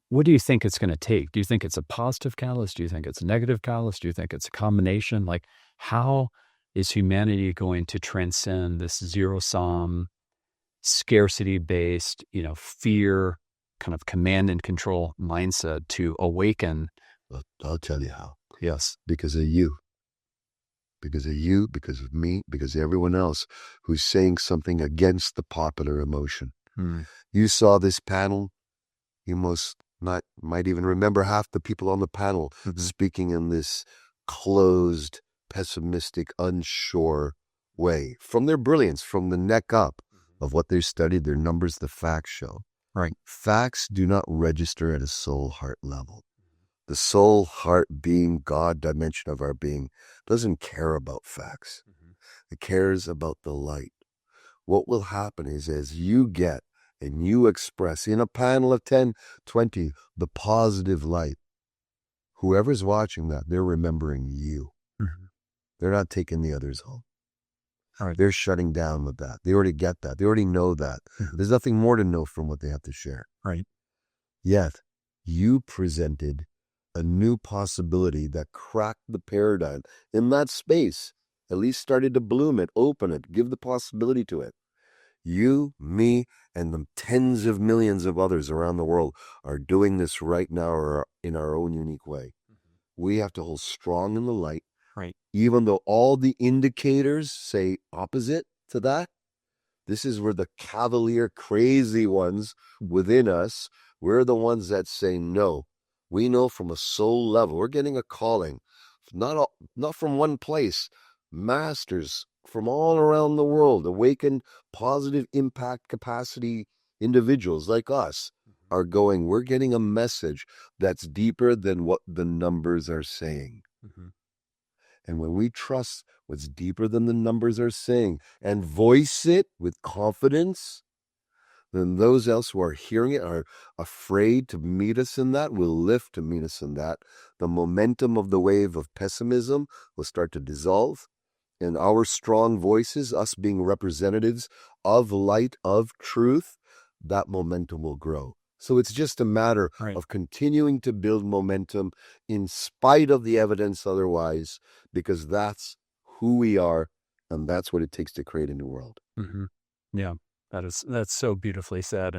what do you think it's going to take? Do you think it's a positive catalyst? Do you think it's a negative catalyst? Do you think it's a combination? Like, how is humanity going to transcend this zero-sum, scarcity-based, fear, kind of command and control mindset to awaken? I'll tell you how. Yes. Because of you. Because of you, because of me, because of everyone else who's saying something against the popular emotion. You saw this panel. You might even remember half the people on the panel speaking in this closed, pessimistic, unsure way, from their brilliance, from the neck up of what they studied, their numbers, the facts show. Right. Facts do not register at a soul heart level. The soul heart being, God dimension of our being, doesn't care about facts. It cares about the light. What will happen is, as you get and you express in a panel of 10, 20, the positive light, whoever's watching that, they're remembering you. They're not taking the others home. Right. They're shutting down with that. They already get that. They already know that. There's nothing more to know from what they have to share. Right. Yet, you presented a new possibility that cracked the paradigm in that space, at least started to bloom it, open it, give the possibility to it. You, me, and the tens of millions of others around the world are doing this right now or in our own unique way. We have to hold strong in the light. Right. Even though all the indicators say opposite to that, this is where the cavalier, crazy ones within us, we're the ones that say no. We know from a soul level, we're getting a calling, not from one place. Masters from all around the world, awakened, positive impact capacity individuals like us are going, we're getting a message that's deeper than what the numbers are saying. And when we trust what's deeper than the numbers are saying and voice it with confidence, then those else who are hearing it are afraid to meet us in that, will lift to meet us in that. The momentum of the wave of pessimism will start to dissolve. And our strong voices, us being representatives of light, of truth, that momentum will grow. So it's just a matter of continuing to build momentum in spite of the evidence otherwise, because that's who we are, and that's what it takes to create a new world. Yeah, that's so beautifully said.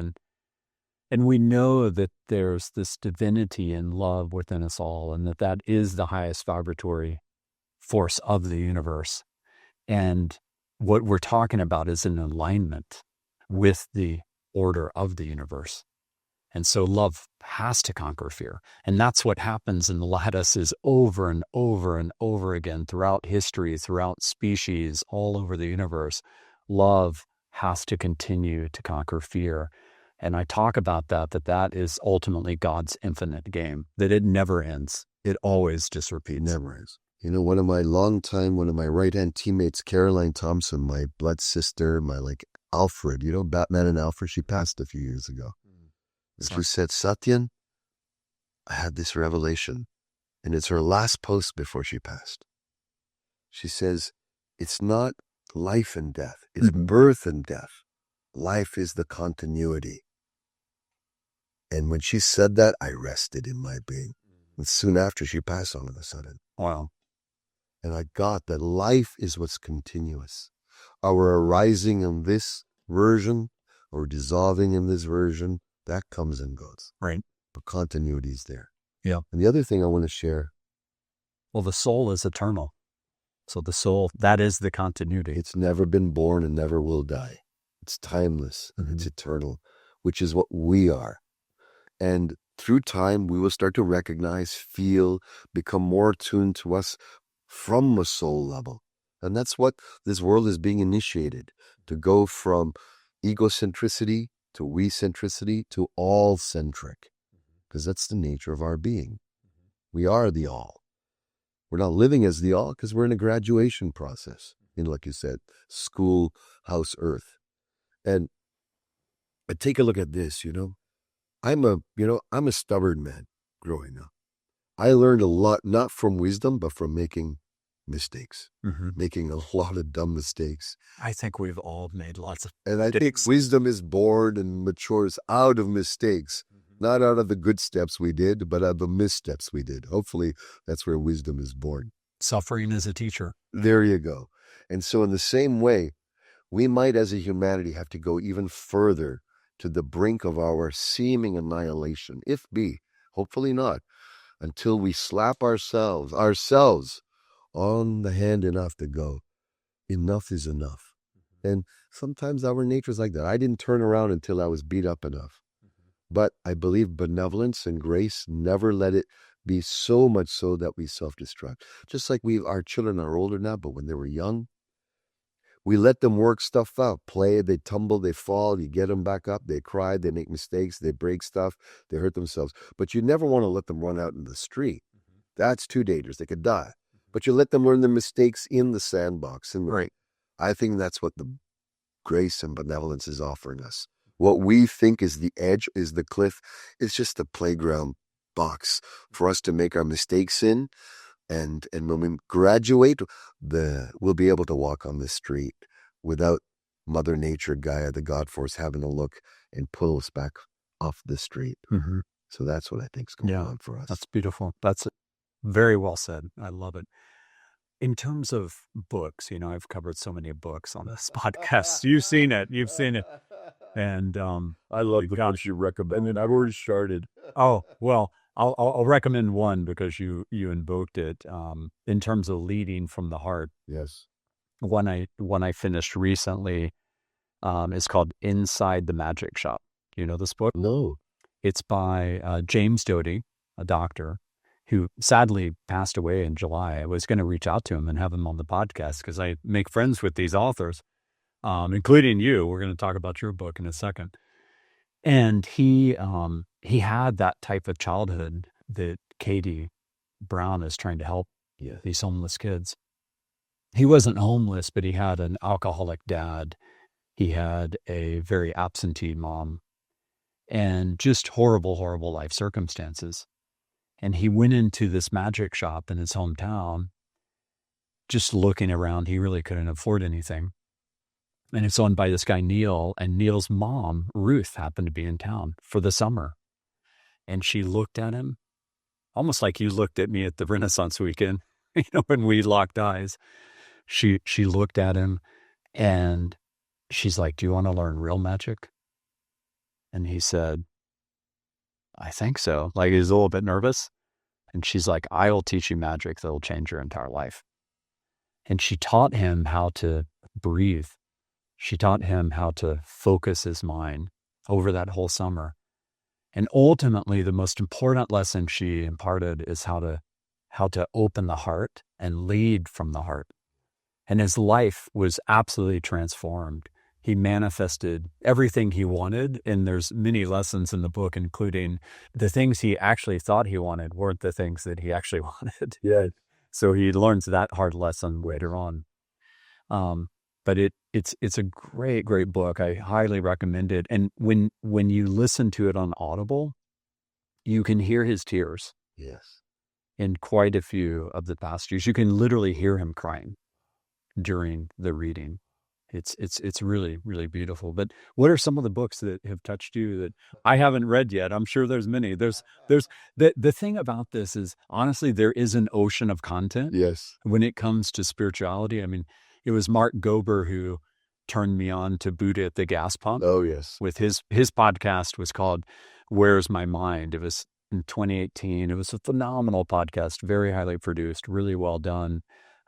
And we know that there's this divinity and love within us all, and that is the highest vibratory force of the universe. And what we're talking about is an alignment with the order of the universe. And so love has to conquer fear. And that's what happens in the Lattice is over and over and over again throughout history, throughout species, all over the universe. Love has to continue to conquer fear. And I talk about that is ultimately God's infinite game, that it never ends. It always just repeats. It never ends. You know, one of my right-hand teammates, Caroline Thompson, my blood sister, Alfred, Batman and Alfred, she passed a few years ago. And she said, Satyen, I had this revelation, and it's her last post before she passed. She says, it's not life and death, it's birth and death. Life is the continuity. And when she said that, I rested in my being. And soon after, she passed all of a sudden. Wow. And I got that life is what's continuous. Our arising in this version or dissolving in this version, that comes and goes. Right. But continuity is there. Yeah. And the other thing I want to share. Well, the soul is eternal. So the soul, that is the continuity. It's never been born and never will die. It's timeless and it's eternal, which is what we are. And through time, we will start to recognize, feel, become more attuned to us from a soul level. And that's what this world is being initiated, to go from egocentricity to we-centricity to all-centric, because that's the nature of our being. We are the all. We're not living as the all because we're in a graduation process, like you said, school, house, earth. And take a look at this, I'm a stubborn man growing up. I learned a lot, not from wisdom, but from making mistakes, making a lot of dumb mistakes. I think we've all made lots of And I think wisdom is born and matures out of mistakes, not out of the good steps we did, but out of the missteps we did. Hopefully, that's where wisdom is born. Suffering is a teacher. There you go. And so in the same way, we might as a humanity have to go even further to the brink of our seeming annihilation, if be, hopefully not, until we slap ourselves on the hand enough to go, enough is enough. And sometimes our nature is like that. I didn't turn around until I was beat up enough. But I believe benevolence and grace, never let it be so much so that we self-destruct. Just like our children are older now, but when they were young, we let them work stuff out, play, they tumble, they fall, you get them back up, they cry, they make mistakes, they break stuff, they hurt themselves. But you never want to let them run out in the street. That's too dangerous. They could die. But you let them learn their mistakes in the sandbox. And right. I think that's what the grace and benevolence is offering us. What we think is the edge, is the cliff, it's just a playground box for us to make our mistakes in. And when we graduate, we'll be able to walk on the street without Mother Nature, Gaia, the God Force, having to look and pull us back off the street. Mm-hmm. So that's what I think is going on for us. That's beautiful. That's very well said. I love it. In terms of books, I've covered so many books on this podcast. You've seen it. And I love the books you recommended. I've already started. Oh, well, I'll recommend one because you invoked it. In terms of leading from the heart. Yes. One I finished recently is called Inside the Magic Shop. You know this book? No. It's by James Doty, a doctor who sadly passed away in July. I was going to reach out to him and have him on the podcast because I make friends with these authors, including you. We're going to talk about your book in a second. And he had that type of childhood that Katie Brown is trying to help these homeless kids. He wasn't homeless, but he had an alcoholic dad. He had a very absentee mom and just horrible, horrible life circumstances. And he went into this magic shop in his hometown, just looking around. He really couldn't afford anything. And it's owned by this guy, Neil, and Neil's mom, Ruth, happened to be in town for the summer. And she looked at him, almost like you looked at me at the Renaissance weekend, when we locked eyes. She looked at him and she's like, "Do you want to learn real magic?" And he said, "I think so." Like, he's a little bit nervous. And she's like, "I'll teach you magic that'll change your entire life." And she taught him how to breathe. She taught him how to focus his mind over that whole summer. And ultimately, the most important lesson she imparted is how to open the heart and lead from the heart. And his life was absolutely transformed. He manifested everything he wanted, and there's many lessons in the book, including the things he actually thought he wanted weren't the things that he actually wanted. Yeah. So he learns that hard lesson later on. But it's a great, great book. I highly recommend it. And when you listen to it on Audible, you can hear his tears. Yes. In quite a few of the passages. You can literally hear him crying during the reading. It's really, really beautiful. But what are some of the books that have touched you that I haven't read yet? I'm sure there's many. There's the thing about this is, honestly, there is an ocean of content. Yes. When it comes to spirituality. I mean, it was Mark Gober who turned me on to Buddha at the gas pump. Oh, yes. With his podcast was called Where's My Mind? It was in 2018. It was a phenomenal podcast, very highly produced, really well done.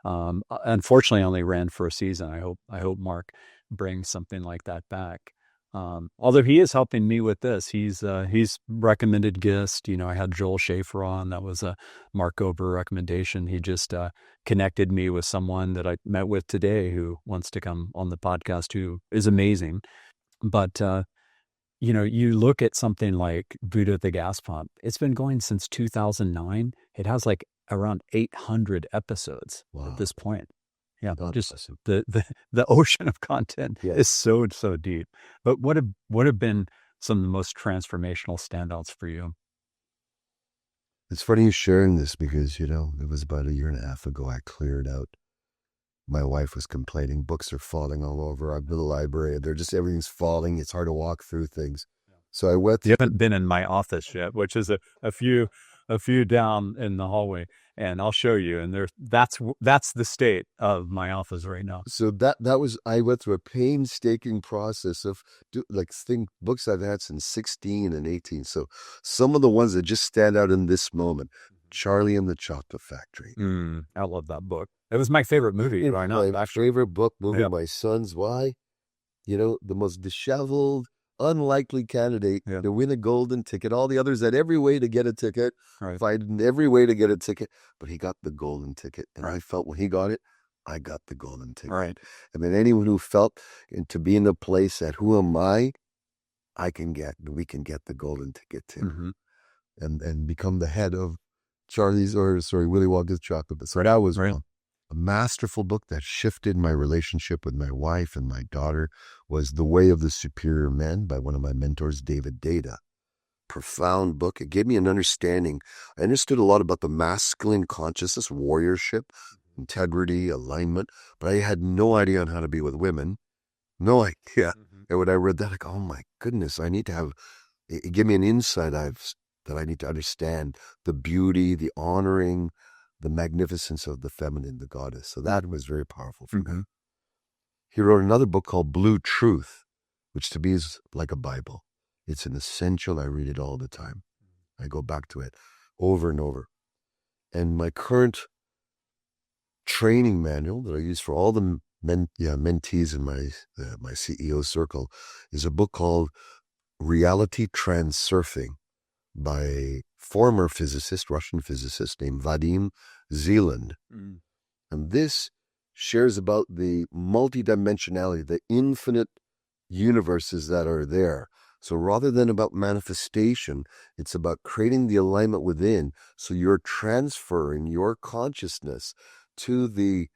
Unfortunately, only ran for a season. I hope Mark brings something like that back. Although he is helping me with this, he's recommended guest. I had Joel Schaefer on. That was a Mark Gober recommendation. He just connected me with someone that I met with today who wants to come on the podcast, who is amazing. But you look at something like Buddha at the Gas Pump. It's been going since 2009. It has like around 800 episodes at this point. Yeah, God just bless him. the ocean of content Yes. is so deep. But what have been some of the most transformational standouts for you? It's funny you sharing this because, it was about 1.5 years ago I cleared out. My wife was complaining, books are falling all over our little library. Everything's falling. It's hard to walk through things. So I went. You haven't been in my office yet, which is a few down in the hallway, and I'll show you. And that's the state of my office right now. So I went through a painstaking process of books I've had since 16 and 18. So some of the ones that just stand out in this moment, Charlie and the Chocolate Factory. I love that book. It was my favorite movie. Right now, My favorite book, movie. Yeah. My sons. Why? The most disheveled, unlikely candidate to win a golden ticket. All the others had every way to get a ticket, fighting every way to get a ticket, but he got the golden ticket. And I felt when he got it, I got the golden ticket. Right. And then anyone who felt to be in a place that who am I we can get the golden ticket too. Mm-hmm. And become the head of Willy Wonka's chocolate. So that was a masterful book that shifted my relationship with my wife and my daughter. Was The Way of the Superior Man by one of my mentors, David Data. profound book. It gave me an understanding. I understood a lot about the masculine consciousness, warriorship, integrity, alignment, but I had no idea on how to be with women. No idea. And when I read that, I go, oh my goodness, I need to have, it gave me an insight that I need to understand the beauty, the honoring, the magnificence of the feminine, the goddess. So that was very powerful for me. He wrote another book called Blue Truth, which to me is like a Bible. It's an essential. I read it all the time. I go back to it over and over. And my current training manual that I use for all the mentees in my CEO circle is a book called Reality Transurfing by a former physicist, Russian physicist named Vadim Zeland. And this shares about the multidimensionality, the infinite universes that are there. So rather than about manifestation, it's about creating the alignment within. So you're transferring your consciousness to the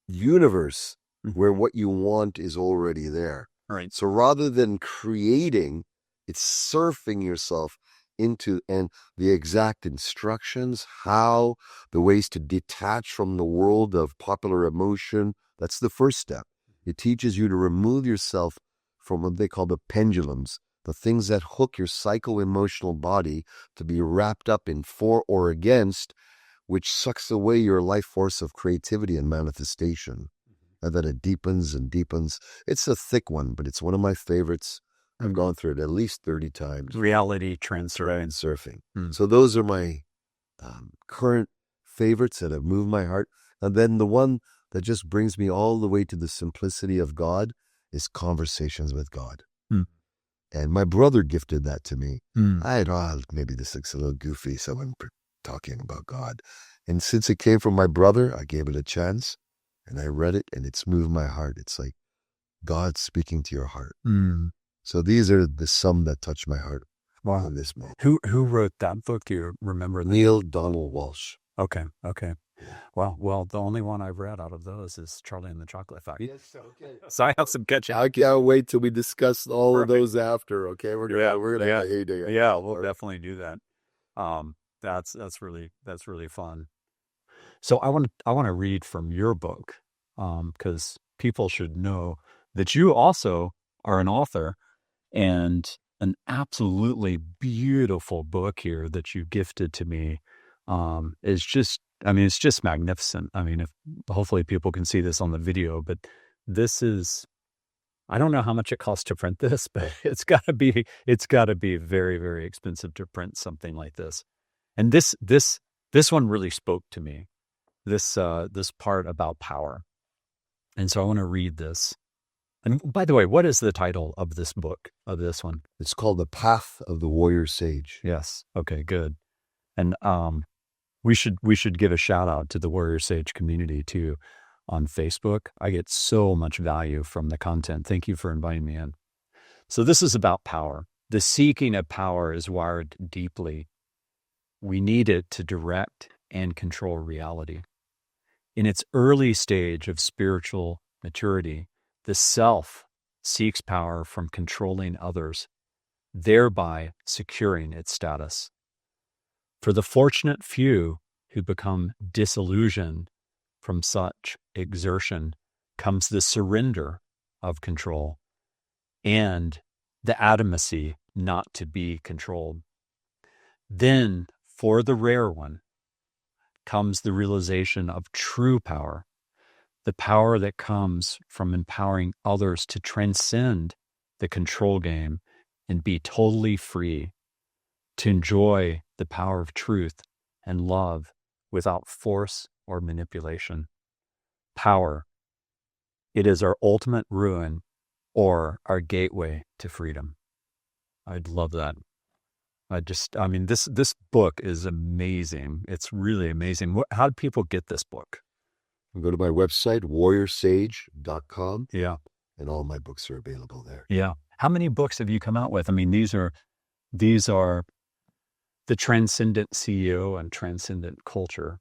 universe where what you want is already there. Right. So rather than creating, it's surfing yourself into and the exact instructions, how, the ways to detach from the world of popular emotion. That's the first step. It teaches you to remove yourself from what they call the pendulums, the things that hook your psycho-emotional body to be wrapped up in for or against, which sucks away your life force of creativity and manifestation. And then it deepens and deepens. It's a thick one, but it's one of my favorites. I've gone through it at least 30 times. Reality Transurfing. So those are my current favorites that have moved my heart. And then the one that just brings me all the way to the simplicity of God is Conversations with God. And my brother gifted that to me. I had, maybe this looks a little goofy, someone talking about God. And since it came from my brother, I gave it a chance and I read it and it's moved my heart. It's like God speaking to your heart. So these are the some that touch my heart on this moment. Who wrote that book? Do you remember? Neil Donald Walsh. Okay. Well, the only one I've read out of those is Charlie and the Chocolate Factory. Yes, okay. So I have some catching. I can't wait till we discuss all of those after. Okay, we're gonna have a heyday. Yeah, we'll definitely do that. That's really fun. So I want to read from your book, because people should know that you also are an author, and an absolutely beautiful book here that you gifted to me is just, it's just magnificent. Hopefully people can see this on the video, but this is, I don't know how much it costs to print this, but it's got to be very, very expensive to print something like this. And this one really spoke to me, this part about power. And so I want to read this. And by the way, what is the title of this book, of this one? It's called The Path of the Warrior Sage. Yes. Okay, good. And we should give a shout out to the Warrior Sage community too on Facebook. I get so much value from the content. Thank you for inviting me in. So this is about power. The seeking of power is wired deeply. We need it to direct and control reality. In its early stage of spiritual maturity, the self seeks power from controlling others, thereby securing its status. For the fortunate few who become disillusioned from such exertion comes the surrender of control and the adamancy not to be controlled. Then, for the rare one, comes the realization of true power, the power that comes from empowering others to transcend the control game and be totally free, to enjoy the power of truth and love without force or manipulation. Power, it is our ultimate ruin or our gateway to freedom. I'd love that. This book is amazing. It's really amazing. How do people get this book? Go to my website, WarriorSage.com. Yeah. And all my books are available there. Yeah. How many books have you come out with? These are the Transcendent CEO and Transcendent Culture.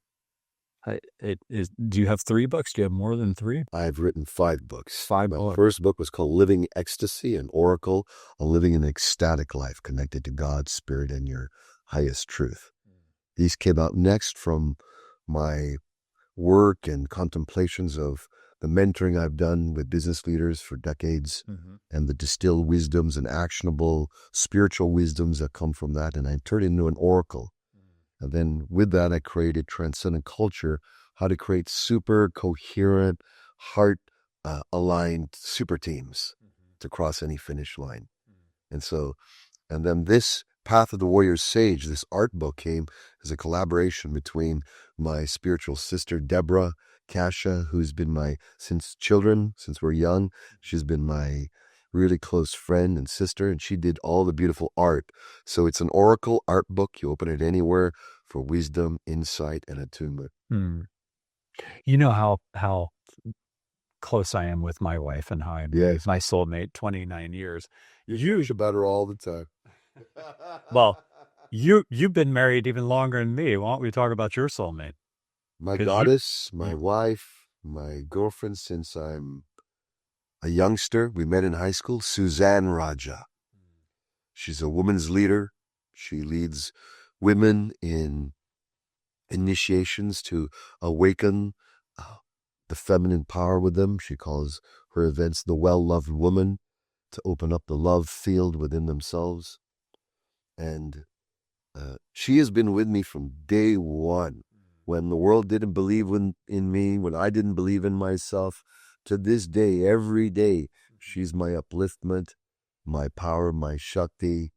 Do you have 3 books? Do you have more than 3? I've written 5 books. 5 My books. first book was called Living Ecstasy, an Oracle on living an ecstatic life connected to God, spirit, and your highest truth. These came out next from my work and contemplations of the mentoring I've done with business leaders for decades, and the distilled wisdoms and actionable spiritual wisdoms that come from that. And I turned it into an oracle. And then with that, I created Transcendent Culture, how to create super coherent, heart aligned super teams to cross any finish line. And then this Path of the Warrior Sage, this art book, came as a collaboration between my spiritual sister, Deborah Kasha, who's been since we're young. She's been my really close friend and sister, and she did all the beautiful art. So it's an oracle art book. You open it anywhere for wisdom, insight, and attunement. You know how close I am with my wife and how I'm my soulmate, 29 years. You about her all the time. Well, you've been married even longer than me. Why don't we talk about your soulmate? My goddess, my wife, my girlfriend since I'm a youngster. We met in high school, Suzanne Raja. She's a woman's leader. She leads women in initiations to awaken the feminine power with them. She calls her events the well-loved woman, to open up the love field within themselves. And she has been with me from day one, when the world didn't believe in me, when I didn't believe in myself. To this day, every day, she's my upliftment, my power, my Shakti.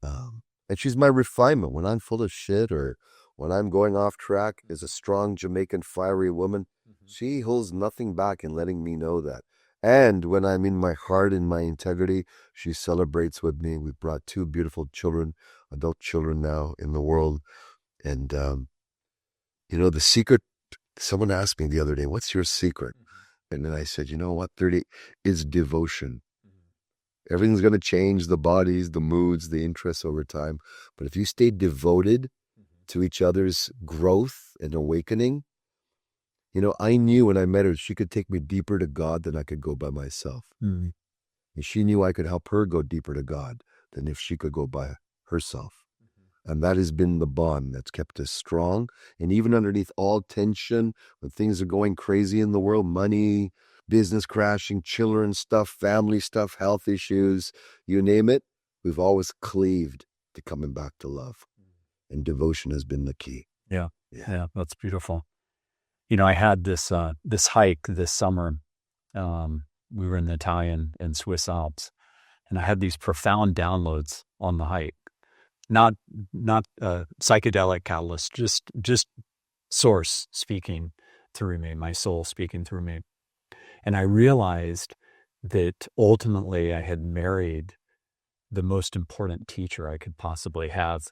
And she's my refinement. When I'm full of shit or when I'm going off track, as a strong Jamaican fiery woman, she holds nothing back in letting me know that. And when I'm in my heart and my integrity, she celebrates with me. We've brought 2 beautiful children, adult children now in the world. And, the secret, someone asked me the other day, what's your secret? And then I said, you know what, 30 is devotion. Everything's going to change, the bodies, the moods, the interests over time. But if you stay devoted to each other's growth and awakening, I knew when I met her, she could take me deeper to God than I could go by myself. And she knew I could help her go deeper to God than if she could go by herself. And that has been the bond that's kept us strong. And even underneath all tension, when things are going crazy in the world, money, business crashing, children stuff, family stuff, health issues, you name it, we've always cleaved to coming back to love. And devotion has been the key. Yeah, that's beautiful. I had this hike this summer. We were in the Italian and Swiss Alps, and I had these profound downloads on the hike. Not psychedelic catalyst, just source speaking through me, my soul speaking through me. And I realized that ultimately I had married the most important teacher I could possibly have.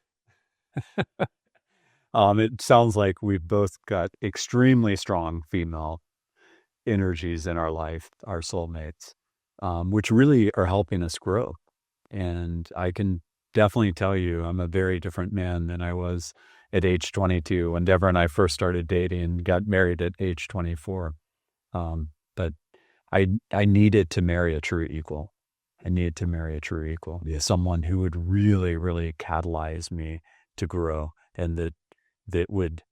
It sounds like we've both got extremely strong female energies in our life, our soulmates, which really are helping us grow. And I can definitely tell you I'm a very different man than I was at age 22 when Deborah and I first started dating and got married at age 24. But I needed to marry a true equal. Someone who would really, really catalyze me to grow, and that would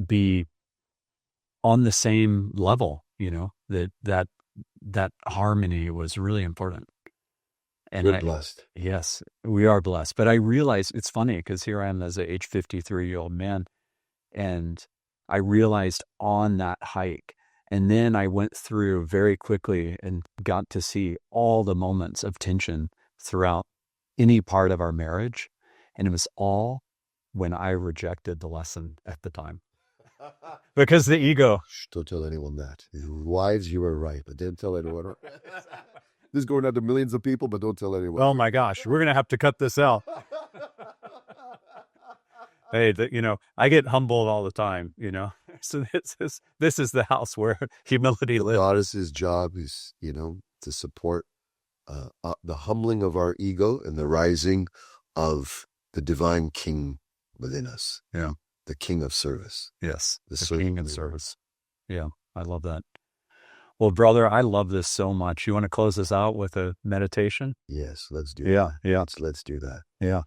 be on the same level, that harmony was really important. And We're blessed. Yes, we are blessed. But I realize it's funny because here I am as an age 53-year-old man, and I realized on that hike, and then I went through very quickly and got to see all the moments of tension throughout any part of our marriage. And it was all when I rejected the lesson at the time. Because the ego. Shh, don't tell anyone that. Wives, you were right, but don't tell anyone. This is going out to millions of people, but don't tell anyone. Oh my gosh, we're going to have to cut this out. Hey, I get humbled all the time, So this is the house where humility lives. The goddess's job is, to support the humbling of our ego and the rising of the divine king within us. Yeah. the king of service. Yes, the servant king of leader. service. Yeah, I love that. Well, brother, I love this so much. You want to close this out with a meditation? Yes, let's do Yeah, that. yeah, Let's do that. yeah.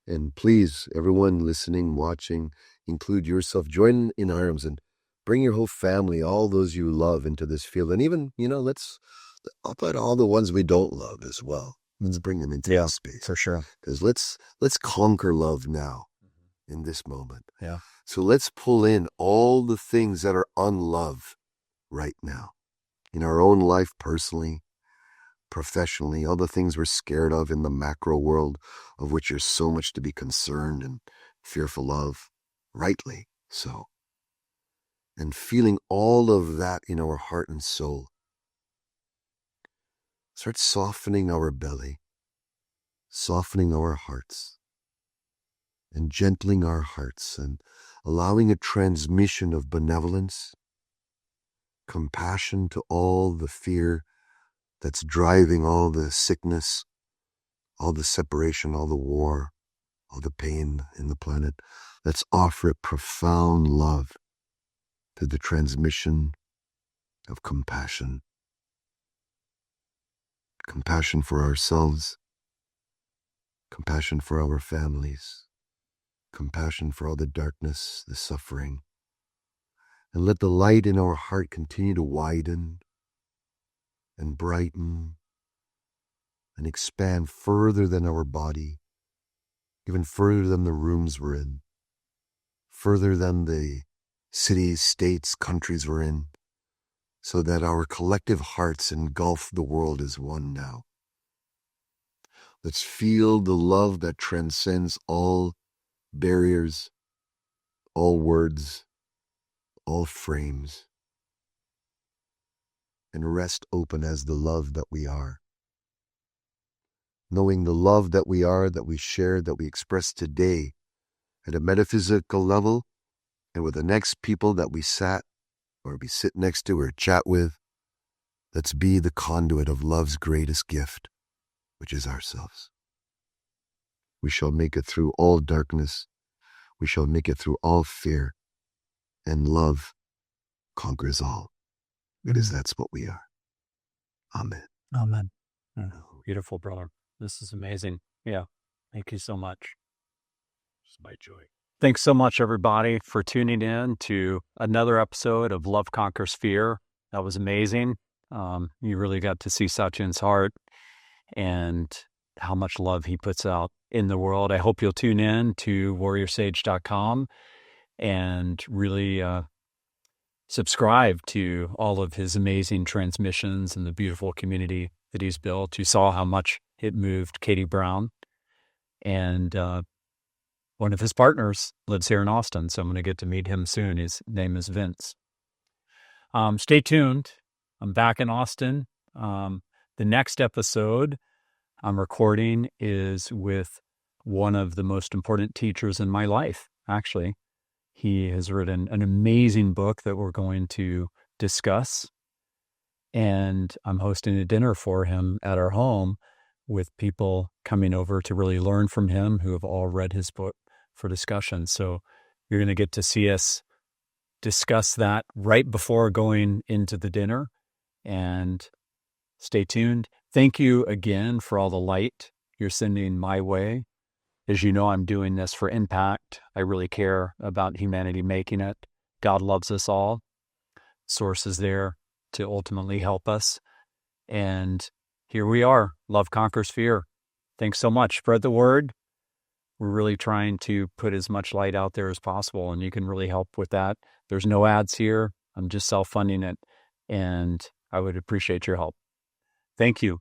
And please, everyone listening, watching, include yourself. Join in arms and bring your whole family, all those you love, into this field. And even, I'll put all the ones we don't love as well. Let's bring them into this space. For sure. Because let's conquer love now in this moment. Yeah. So let's pull in all the things that are unloved right now in our own life, personally, professionally, all the things we're scared of in the macro world, of which there's so much to be concerned and fearful of, rightly so. And feeling all of that in our heart and soul. Start softening our belly, softening our hearts, and gentling our hearts, and allowing a transmission of benevolence, compassion to all the fear that's driving all the sickness, all the separation, all the war, all the pain in the planet. Let's offer it profound love to the transmission of compassion. Compassion for ourselves, compassion for our families, compassion for all the darkness, the suffering. And let the light in our heart continue to widen and brighten and expand further than our body, even further than the rooms we're in, further than the cities, states, countries we're in, so that our collective hearts engulf the world as one now. Let's feel the love that transcends all barriers, all words, all frames, and rest open as the love that we are. Knowing the love that we are, that we share, that we express today at a metaphysical level, and with the next people that we sat or we sit next to or chat with, let's be the conduit of love's greatest gift, which is ourselves. We shall make it through all darkness. We shall make it through all fear. And love conquers all. Because that's what we are. Amen. Amen. Beautiful, brother. This is amazing. Yeah. Thank you so much. It's my joy. Thanks so much, everybody, for tuning in to another episode of Love Conquers Fear. That was amazing. You really got to see Satyen's heart and how much love he puts out in the world. I hope you'll tune in to WarriorSage.com and really subscribe to all of his amazing transmissions and the beautiful community that he's built. You saw how much it moved Katie Brown. And one of his partners lives here in Austin, so I'm going to get to meet him soon. His name is Vince. Stay tuned. I'm back in Austin. The next episode I'm recording is with one of the most important teachers in my life, actually. He has written an amazing book that we're going to discuss, and I'm hosting a dinner for him at our home with people coming over to really learn from him who have all read his book for discussion. So you're going to get to see us discuss that right before going into the dinner, and stay tuned. Thank you again for all the light you're sending my way. As you know, I'm doing this for impact. I really care about humanity making it. God loves us all. Source is there to ultimately help us. And here we are. Love conquers fear. Thanks so much. Spread the word. We're really trying to put as much light out there as possible, and you can really help with that. There's no ads here. I'm just self-funding it, and I would appreciate your help. Thank you.